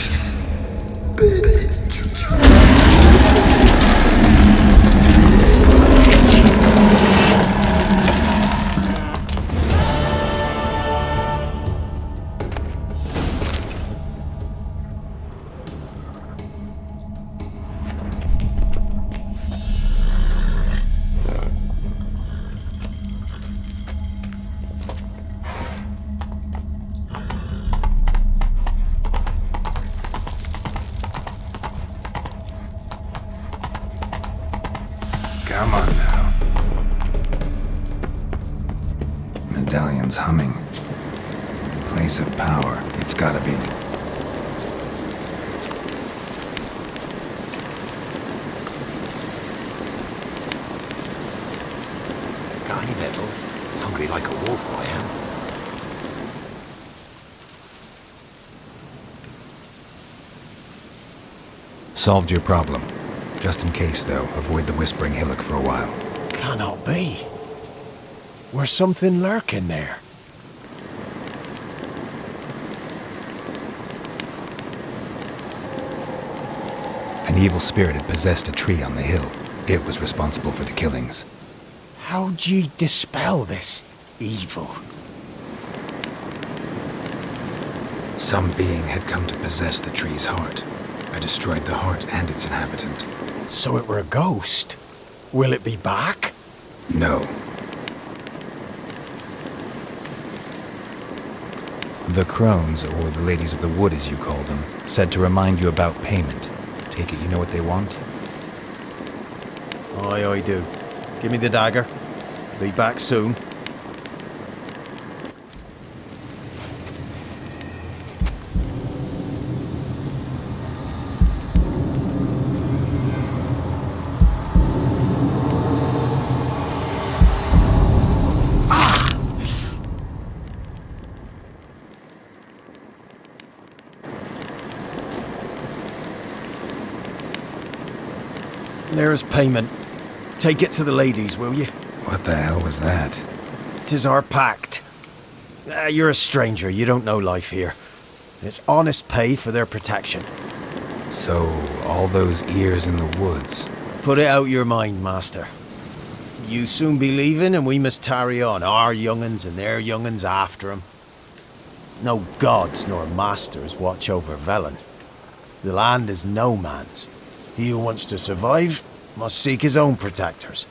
Come on now. Medallion's humming. Place of power. It's gotta be. Got any medals? Hungry like a wolf, I am. Solved your problem. Just in case, though, avoid the Whispering Hillock for a while. Cannot be. Where's something lurking there? An evil spirit had possessed a tree on the hill. It was responsible for the killings. How'd ye dispel this evil? Some being had come to possess the tree's heart. I destroyed the heart and its inhabitant. So it were a ghost. Will it be back? No. The crones, or the ladies of the wood as you call them, said to remind you about payment. Take it you know what they want? Aye, I do. Give me the dagger. Be back soon. There's payment. Take it to the ladies, will you? What the hell was that? 'Tis our pact. You're a stranger, you don't know life here. It's honest pay for their protection. So, all those ears in the woods. Put it out your mind, master. You soon be leaving and we must tarry on, our young'uns and their young'uns after 'em. No gods nor masters watch over Velen. The land is no man's. He who wants to survive must seek his own protectors.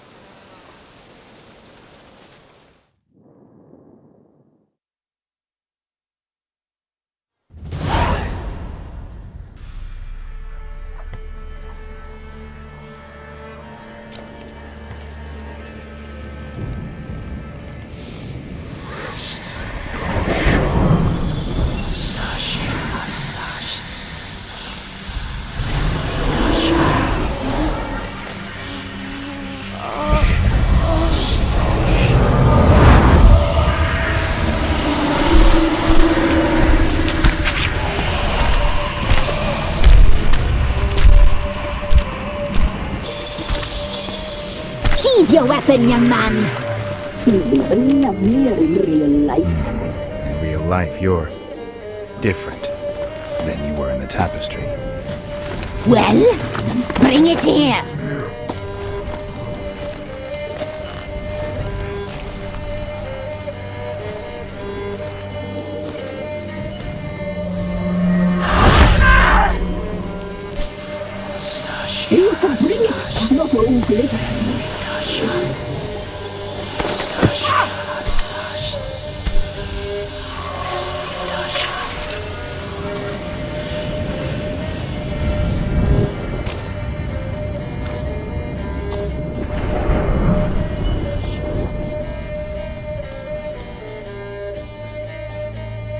Sheathe your weapon, young man. He's even lovelier in real life. In real life, you're different than you were in the tapestry. Well, bring it here. You can bring it, not only.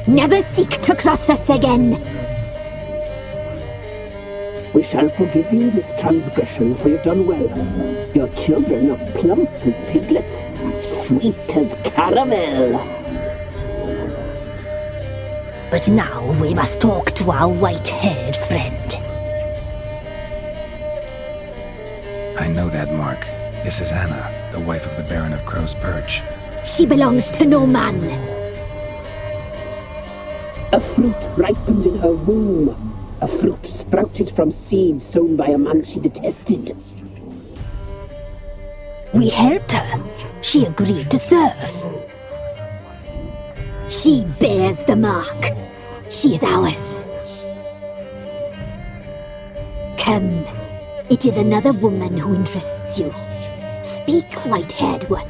Never seek to cross us again. We shall forgive you this transgression, for you've done well. Your children are plump as piglets, sweet as caramel. But now we must talk to our white-haired friend. I know that mark. This is Anna, the wife of the Baron of Crow's Perch. She belongs to no man. A fruit ripened in her womb. A fruit sprouted from seeds sown by a man she detested. We helped her. She agreed to serve. She bears the mark. She is ours. Come. It is another woman who interests you. Speak, white-haired one.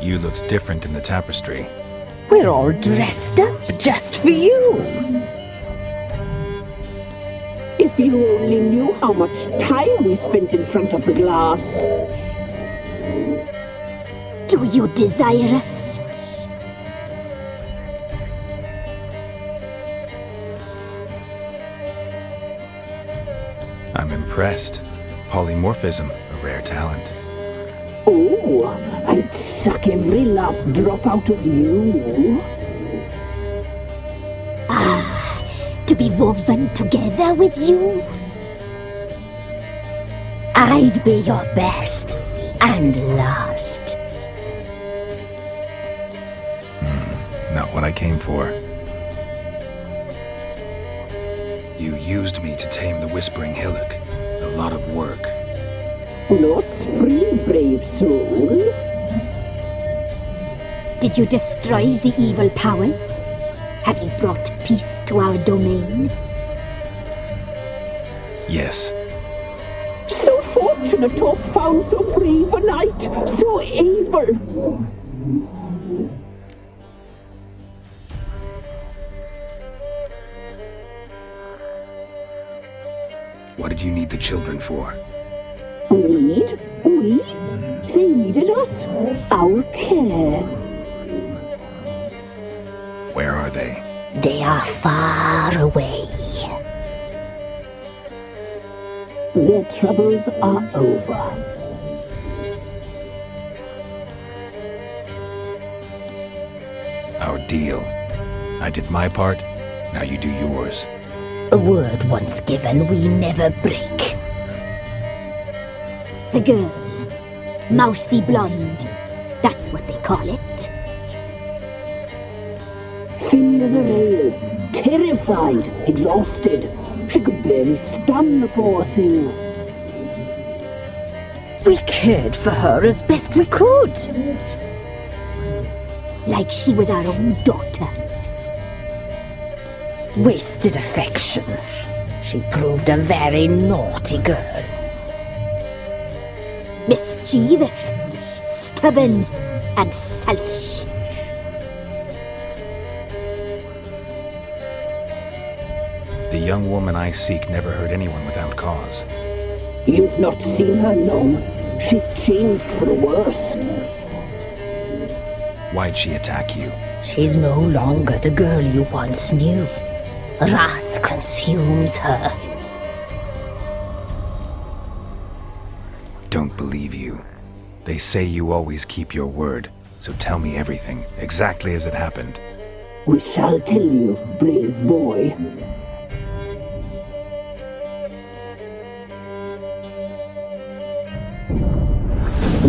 You looked different in the tapestry. We're all dressed up just for you. If you only knew how much time we spent in front of the glass. Do you desire us? I'm impressed. Polymorphism, a rare talent. Oh, I'd suck every last drop out of you. Ah, to be woven together with you? I'd be your best and last. Not what I came for. You used me to tame the Whispering Hillock. A lot of work. Not free, brave soul. Did you destroy the evil powers? Have you brought peace to our domain? Yes. So fortunate to have found so brave a knight, so able. What did you need the children for? Need? We? They needed us. Our care. Where are they? They are far away. Their troubles are over. Our deal. I did my part. Now you do yours. A word once given, we never break. The girl. Mousy blonde. That's what they call it. Thin as a rail, terrified, exhausted. She could barely stand, the poor thing. We cared for her as best we could. Like she was our own daughter. Wasted affection. She proved a very naughty girl. Mischievous, stubborn, and selfish. The young woman I seek never hurt anyone without cause. You've not seen her long. She's changed for the worse. Why'd she attack you? She's no longer the girl you once knew. Wrath consumes her. Don't believe you. They say you always keep your word, so tell me everything, exactly as it happened. We shall tell you, brave boy.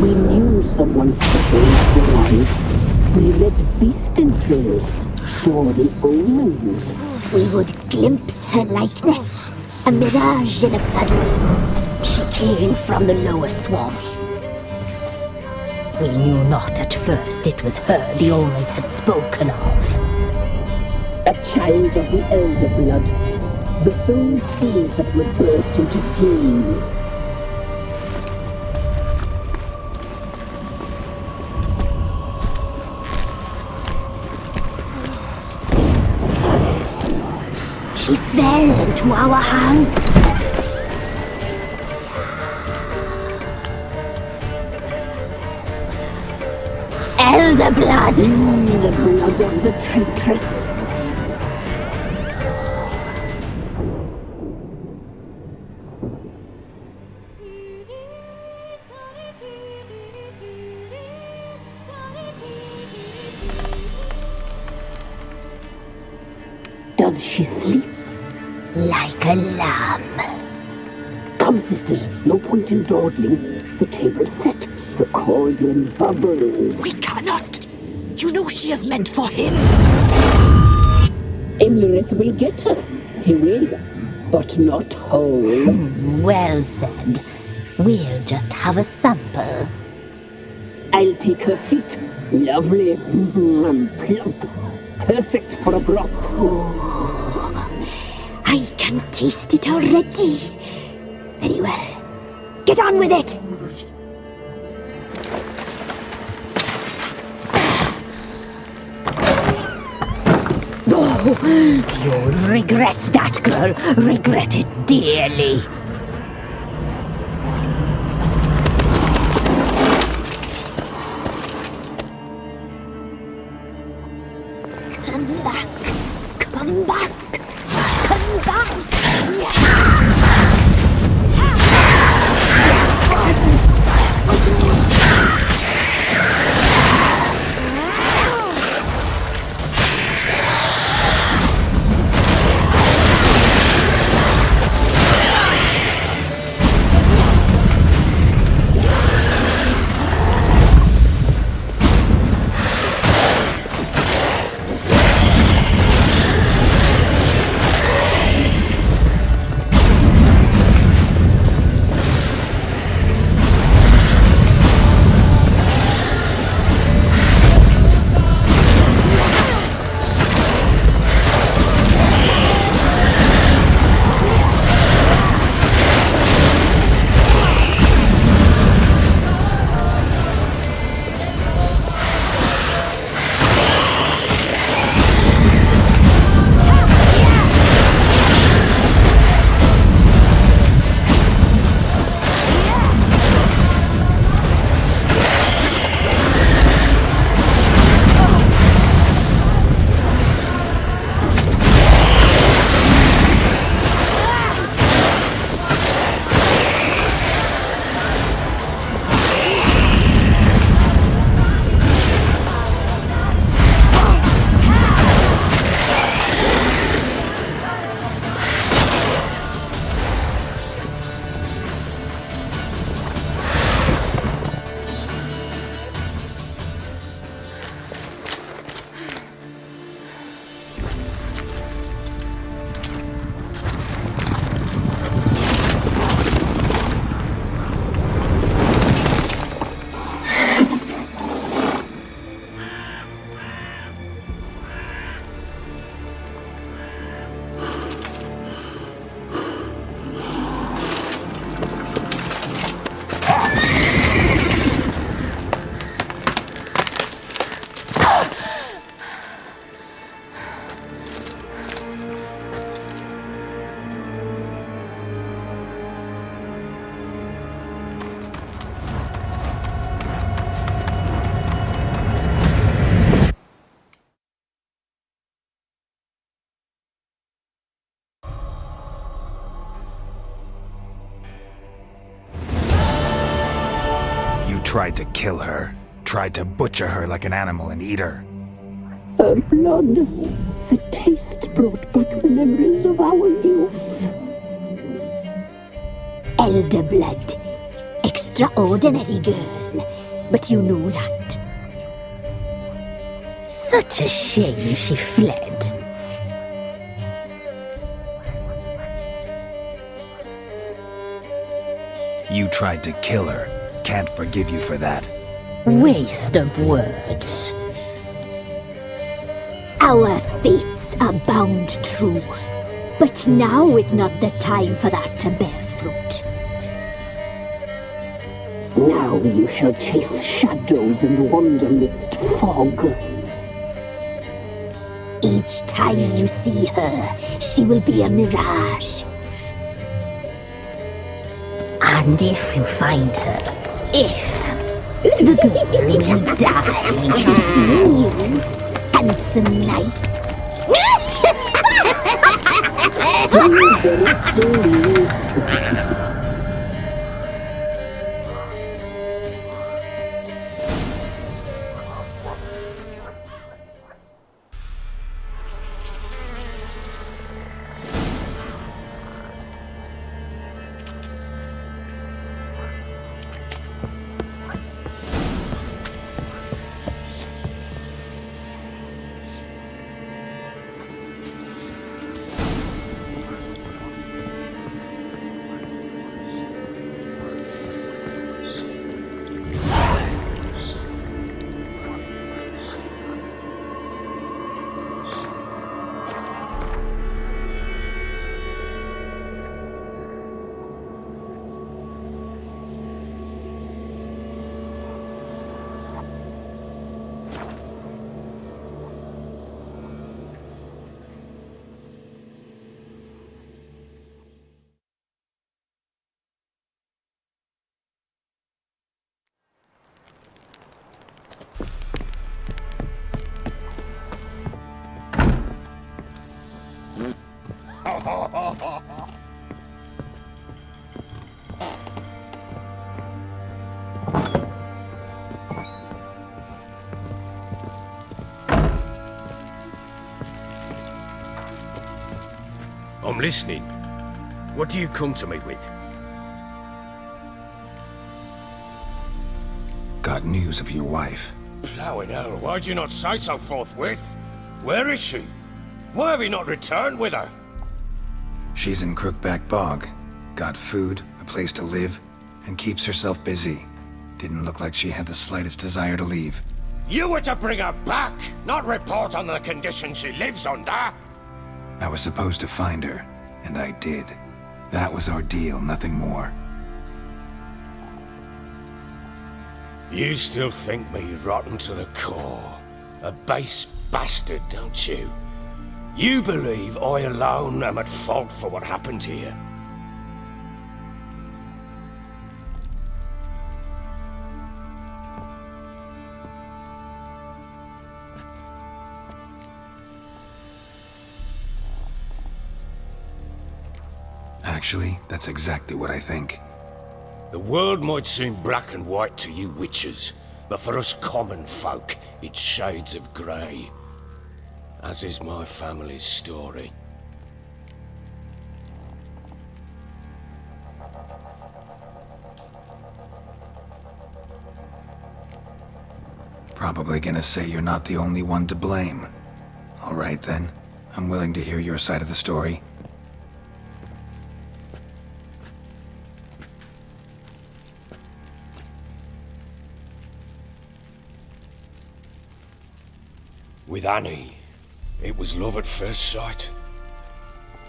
We knew someone supposed to arrive. We read beast entrails, saw the omens. We would glimpse her likeness, a mirage in a puddle. She came from the lower swamp. We knew not at first it was her the omens had spoken of. A child of the elder blood, the soul seed that would burst into flame. She fell into our hands. Elder blood! The blood of the traitress. Does she sleep? Like a lamb. Come, sisters, no point in dawdling. The table's set. The cauldron bubbles. We cannot! You know she is meant for him! Emlyrith will get her. He will. But not whole. Well said. We'll just have a sample. I'll take her feet. Lovely. Plump. Perfect for a broth. I can taste it already. Very well. Get on with it! You'll regret that, girl. Regret it dearly. Come back. Come back. Come back. tried to kill her. Tried to butcher her like an animal and eat her. Her blood, the taste brought back memories of our youth. Elder blood. Extraordinary girl. But you know that. Such a shame she fled. You tried to kill her. Can't forgive you for that. Waste of words. Our fates are bound true. But now is not the time for that to bear fruit. Now you shall chase shadows and wander midst fog. Each time you see her, she will be a mirage. And if you find her, the girl will die. Seeing you, handsome knight. Very slowly. I'm listening. What do you come to me with? Got news of your wife. Plowing hell, why'd you not say so forthwith? Where is she? Why have you not returned with her? She's in Crookback Bog. Got food, a place to live, and keeps herself busy. Didn't look like she had the slightest desire to leave. You were to bring her back, not report on the conditions she lives under. I was supposed to find her, and I did. That was our deal, nothing more. You still think me rotten to the core. A base bastard, don't you? You believe I alone am at fault for what happened here? Actually, that's exactly what I think. The world might seem black and white to you witches, but for us common folk, it's shades of grey. As is my family's story. Probably gonna say you're not the only one to blame. All right then, I'm willing to hear your side of the story. With Annie, it was love at first sight.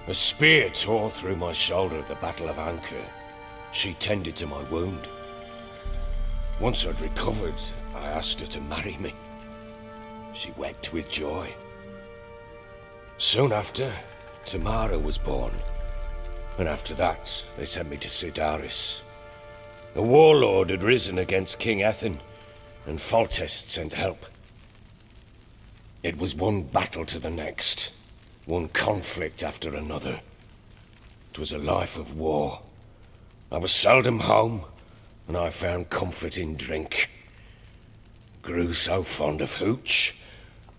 A spear tore through my shoulder at the Battle of Anchor. She tended to my wound. Once I'd recovered, I asked her to marry me. She wept with joy. Soon after, Tamara was born. And after that, they sent me to Sidaris. A warlord had risen against King Ethan, and Foltest sent help. It was one battle to the next, one conflict after another. It was a life of war. I was seldom home, and I found comfort in drink. Grew so fond of hooch,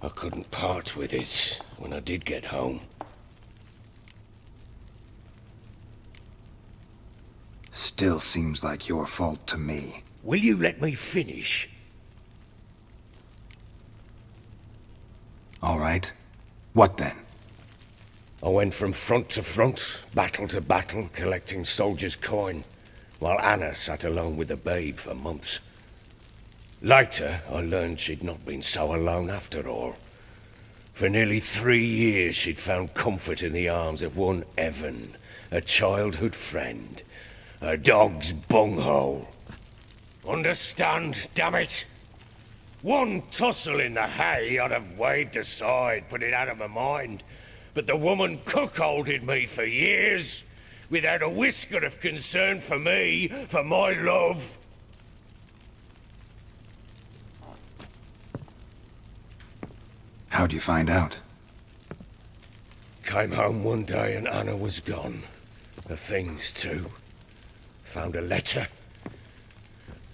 I couldn't part with it when I did get home. Still seems like your fault to me. Will you let me finish? All right. What then? I went from front to front, battle to battle, collecting soldiers' coin, while Anna sat alone with the babe for months. Later, I learned she'd not been so alone after all. For nearly 3 years, she'd found comfort in the arms of one Evan, a childhood friend, a dog's bunghole. Understand, damn it? One tussle in the hay I'd have waved aside, put it out of my mind. But the woman cuckolded me for years, without a whisker of concern for me, for my love. How'd you find out? Came home one day and Anna was gone. The things too. Found a letter.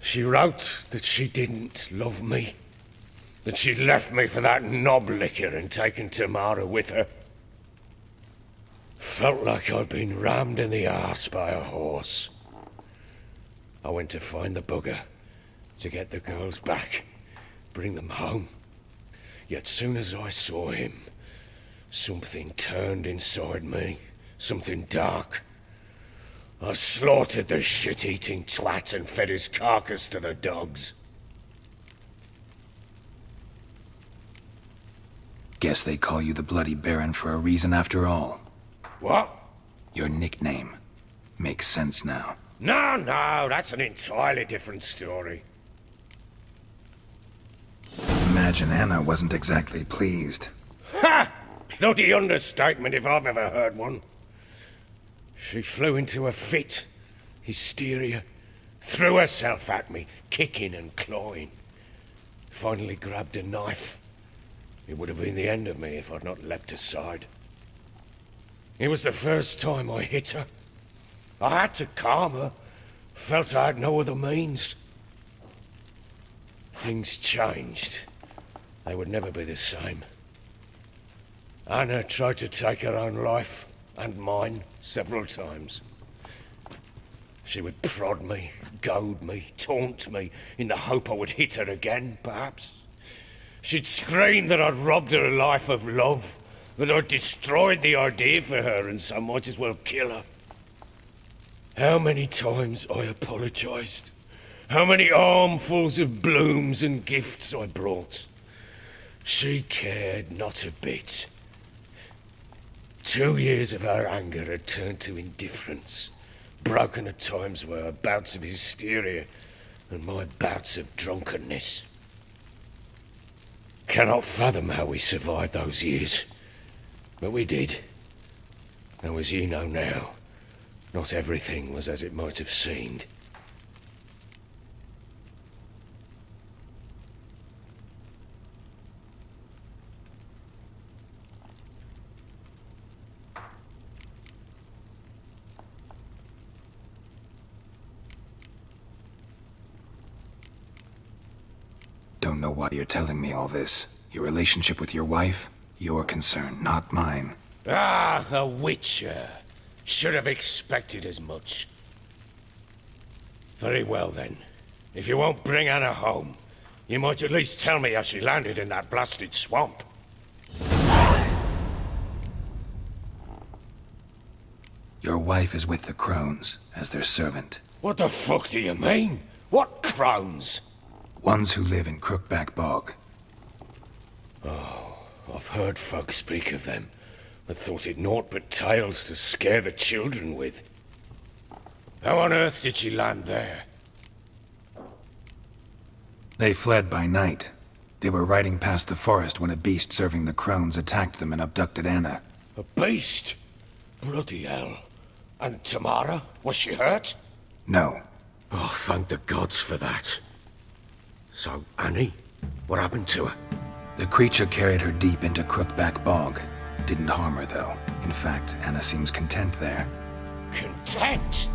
She wrote that she didn't love me. That she'd left me for that knob licker and taken Tamara with her. Felt like I'd been rammed in the arse by a horse. I went to find the bugger, to get the girls back, bring them home. Yet soon as I saw him, something turned inside me, something dark. I slaughtered the shit-eating twat and fed his carcass to the dogs. Guess they call you the Bloody Baron for a reason after all. What? Your nickname. Makes sense now. No, that's an entirely different story. Imagine Anna wasn't exactly pleased. Ha! Bloody understatement if I've ever heard one. She flew into a fit, hysteria, threw herself at me, kicking and clawing. Finally grabbed a knife. It would have been the end of me if I'd not leapt aside. It was the first time I hit her. I had to calm her. Felt I had no other means. Things changed. They would never be the same. Anna tried to take her own life, and mine, several times. She would prod me, goad me, taunt me, in the hope I would hit her again, perhaps. She'd scream that I'd robbed her life of love, that I'd destroyed the idea for her and so might as well kill her. How many times I apologized. How many armfuls of blooms and gifts I brought. She cared not a bit. 2 years of her anger had turned to indifference, broken at times by her bouts of hysteria and my bouts of drunkenness. Cannot fathom how we survived those years, but we did. And as you know now, not everything was as it might have seemed. Don't know why you're telling me all this. Your relationship with your wife? Your concern, not mine. Ah, a witcher. Should have expected as much. Very well then. If you won't bring Anna home, you might at least tell me how she landed in that blasted swamp. Your wife is with the crones, as their servant. What the fuck do you mean? What crones? Ones who live in Crookback Bog. Oh, I've heard folk speak of them, but thought it naught but tales to scare the children with. How on earth did she land there? They fled by night. They were riding past the forest when a beast serving the crones attacked them and abducted Anna. A beast? Bloody hell. And Tamara? Was she hurt? No. Oh, thank the gods for that. So, Annie? What happened to her? The creature carried her deep into Crookback Bog. Didn't harm her, though. In fact, Anna seems content there. Content?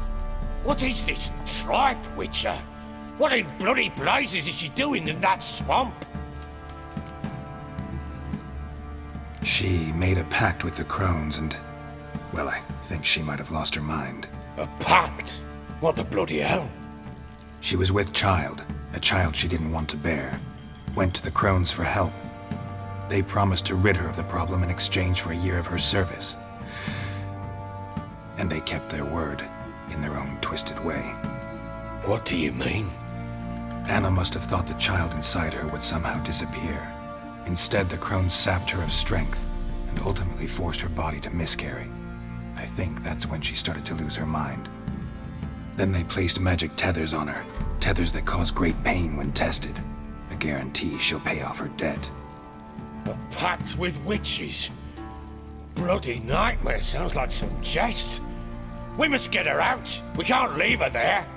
What is this tripe, Witcher? What in bloody blazes is she doing in that swamp? She made a pact with the crones and, well, I think she might have lost her mind. A pact? What the bloody hell? She was with child, a child she didn't want to bear. Went to the crones for help. They promised to rid her of the problem in exchange for a year of her service. And they kept their word, in their own twisted way. What do you mean? Anna must have thought the child inside her would somehow disappear. Instead, the crones sapped her of strength, and ultimately forced her body to miscarry. I think that's when she started to lose her mind. Then they placed magic tethers on her, tethers that cause great pain when tested. A guarantee she'll pay off her debt. A pact with witches? Bloody nightmare, sounds like some jest. We must get her out. We can't leave her there.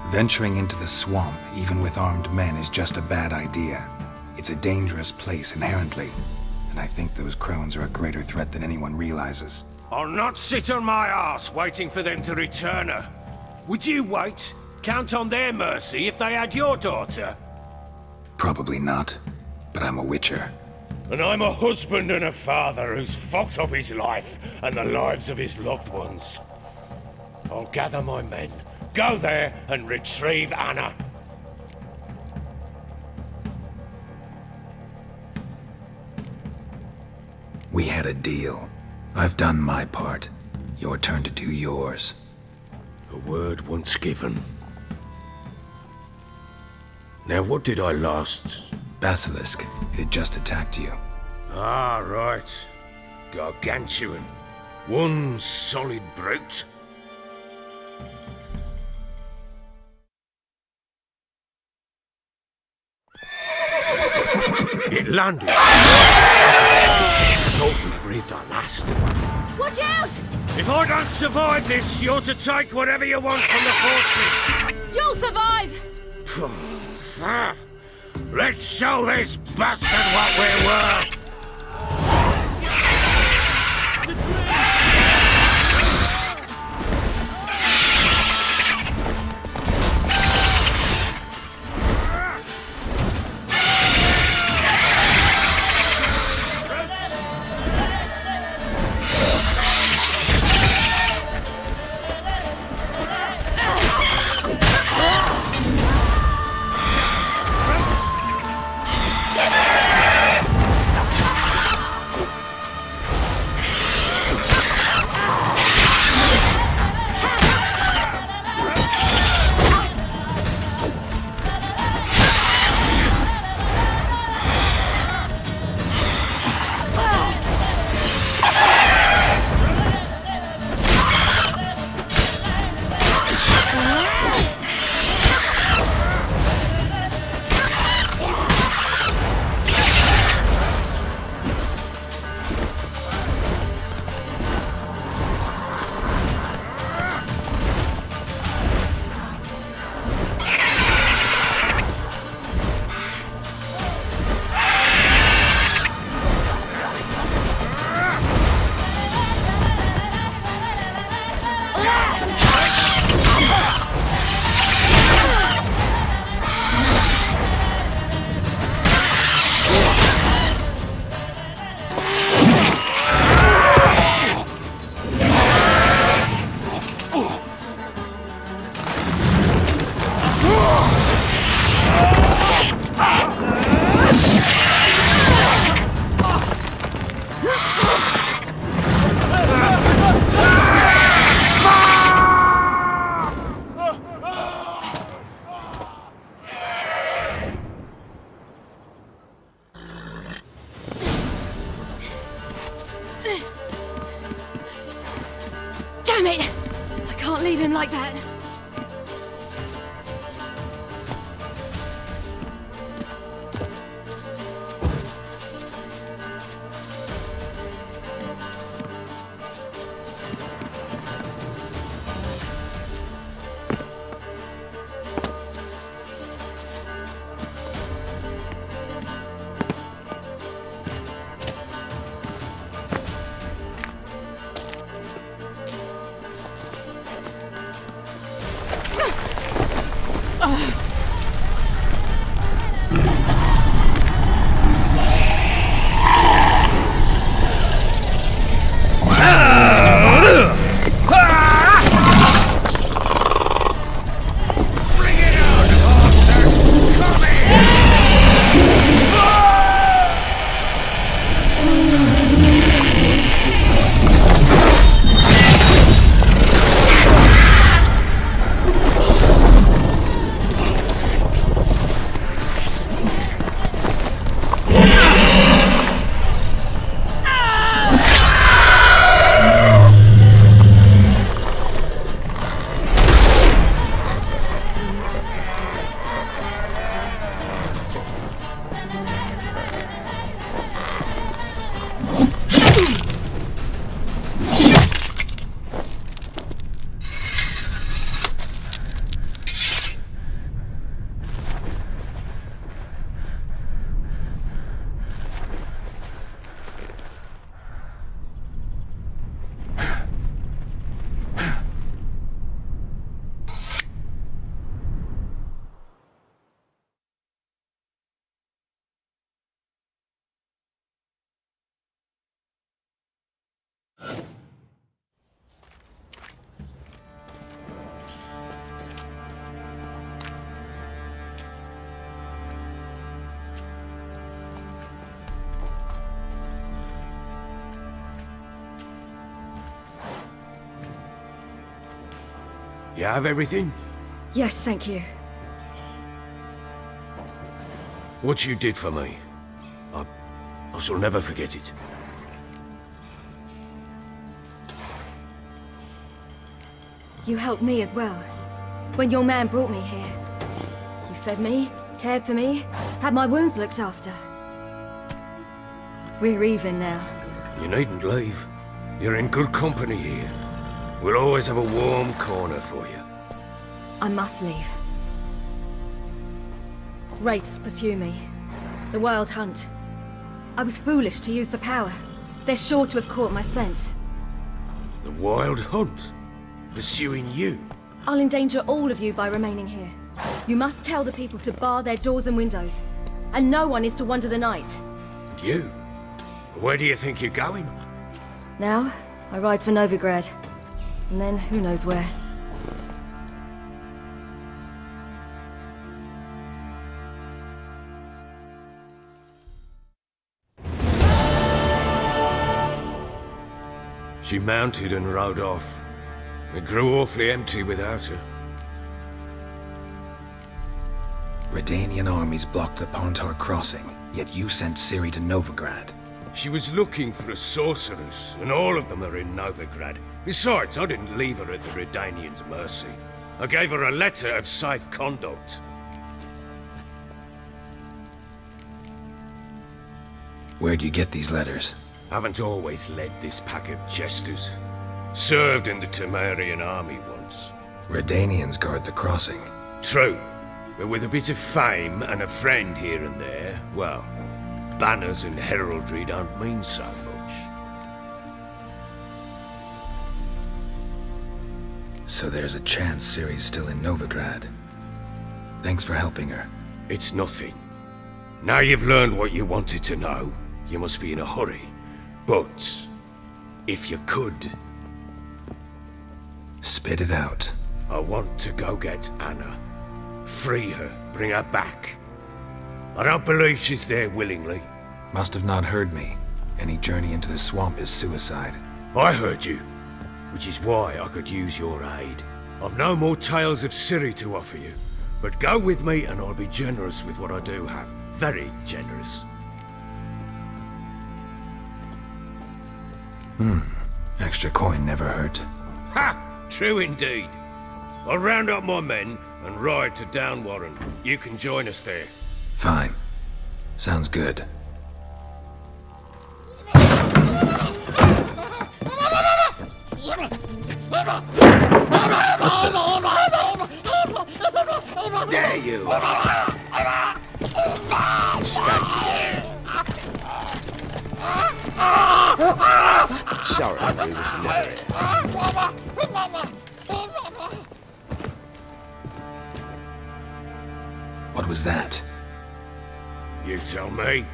Venturing into the swamp, even with armed men, is just a bad idea. It's a dangerous place inherently, and I think those crones are a greater threat than anyone realizes. I'll not sit on my arse waiting for them to return her. Would you wait? Count on their mercy if they had your daughter? Probably not, but I'm a witcher. And I'm a husband and a father who's fucked up his life and the lives of his loved ones. I'll gather my men, go there and retrieve Anna. We had a deal. I've done my part. Your turn to do yours. A word once given. Now what did I last... Basilisk. It had just attacked you. Ah, right. Gargantuan. One solid brute. It landed. Thought we breathed our last. Watch out! If I don't survive this, you're to take whatever you want from the fortress. You'll survive! Let's show this bastard what we're worth. Damn it! I can't leave him like that. You have everything? Yes, thank you. What you did for me, I shall never forget it. You helped me as well. When your man brought me here. You fed me, cared for me, had my wounds looked after. We're even now. You needn't leave. You're in good company here. We'll always have a warm corner for you. I must leave. Wraiths pursue me. The Wild Hunt. I was foolish to use the power. They're sure to have caught my scent. The Wild Hunt? Pursuing you? I'll endanger all of you by remaining here. You must tell the people to bar their doors and windows. And no one is to wander the night. And you? Where do you think you're going? Now, I ride for Novigrad. And then who knows where. She mounted and rode off. It grew awfully empty without her. Redanian armies blocked the Pontar crossing, yet you sent Ciri to Novigrad. She was looking for a sorceress, and all of them are in Novigrad. Besides, I didn't leave her at the Redanians' mercy. I gave her a letter of safe conduct. Where'd you get these letters? Haven't always led this pack of jesters. Served in the Temerian army once. Redanians guard the crossing. True, but with a bit of fame and a friend here and there, well, banners and heraldry don't mean so much. So there's a chance Ciri's still in Novigrad. Thanks for helping her. It's nothing. Now you've learned what you wanted to know, you must be in a hurry. But, if you could... Spit it out. I want to go get Anna. Free her, bring her back. I don't believe she's there willingly. Must have not heard me. Any journey into the swamp is suicide. I heard you, which is why I could use your aid. I've no more tales of Ciri to offer you, but go with me and I'll be generous with what I do have. Very generous. Extra coin never hurt. Ha! True indeed. I'll round up my men and ride to Downwarren. You can join us there. Fine. Sounds good. There you are! Sorry, we was never here. What was that? You tell me.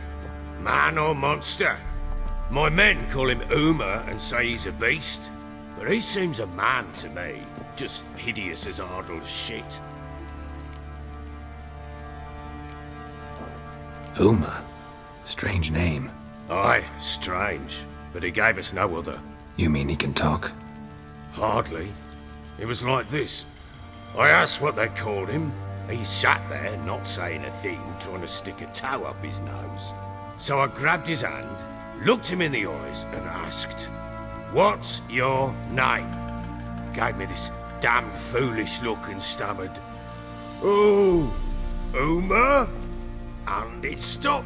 Man or monster? My men call him Uma and say he's a beast, but he seems a man to me. Just hideous as Ardle's shit. Uma? Strange name. Aye, strange. But he gave us no other. You mean he can talk? Hardly. It was like this. I asked what they called him. He sat there, not saying a thing, trying to stick a toe up his nose. So I grabbed his hand, looked him in the eyes, and asked, "What's your name?" Gave me this damn foolish look and stammered, "Oh, Uma?" And it stuck.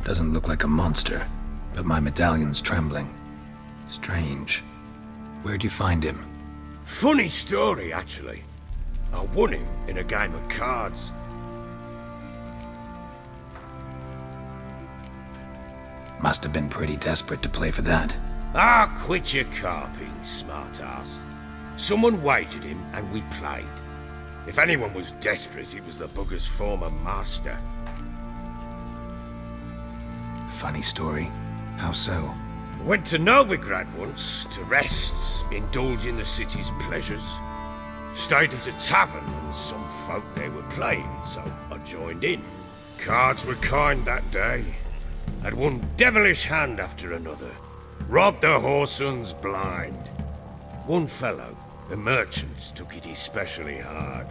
Doesn't look like a monster, but my medallion's trembling. Strange. Where'd you find him? Funny story, actually. I won him in a game of cards. Must have been pretty desperate to play for that. Ah, quit your carping, smart-ass. Someone wagered him, and we played. If anyone was desperate, it was the bugger's former master. Funny story. How so? Went to Novigrad once to rest, indulge in the city's pleasures. Stayed at a tavern and some folk there were playing, so I joined in. Cards were kind that day. Had one devilish hand after another. Robbed the whoresun's blind. One fellow, a merchant, took it especially hard.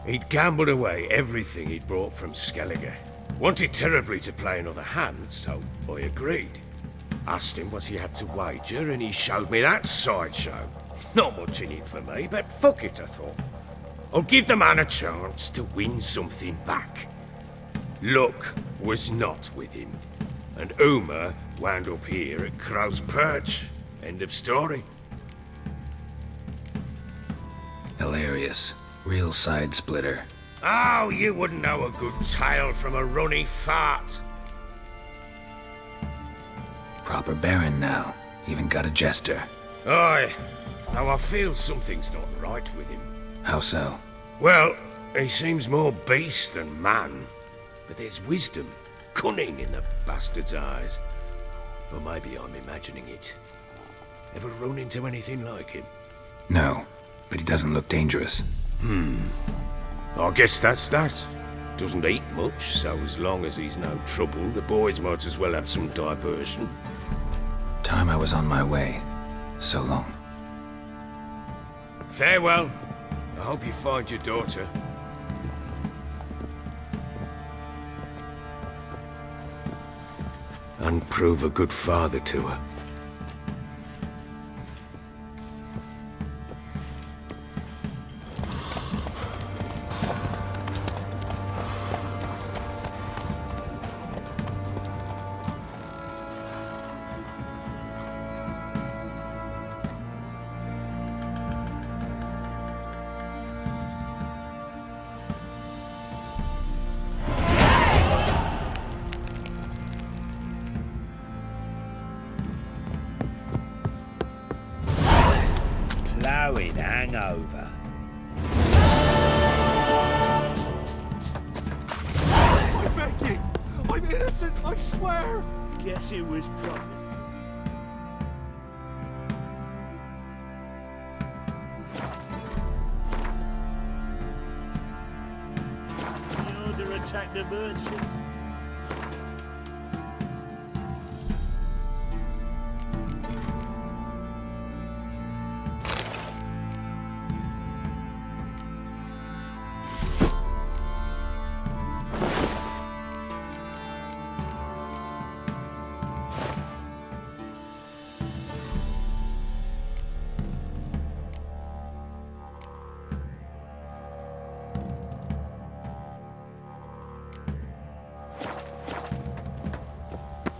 He'd gambled away everything he'd brought from Skellige. Wanted terribly to play another hand, so I agreed. Asked him what he had to wager, and he showed me that sideshow. Not much in it for me, but fuck it, I thought. I'll give the man a chance to win something back. Luck was not with him, and Uma wound up here at Crow's Perch. End of story. Hilarious. Real side splitter. Oh, you wouldn't know a good tale from a runny fart. Proper baron now. Even got a jester. Aye, though I feel something's not right with him. How so? Well, he seems more beast than man. But there's wisdom, cunning in the bastard's eyes. Or maybe I'm imagining it. Ever run into anything like him? No, but he doesn't look dangerous. I guess that's that. Doesn't eat much, so as long as he's no trouble, the boys might as well have some diversion. Time I was on my way. So long. Farewell. I hope you find your daughter. And prove a good father to her. Plowing hangover. I beg you! I'm innocent, I swear! Guess it was profit. The order attack the merchants.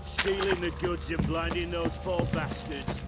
Stealing the goods and blinding those poor bastards.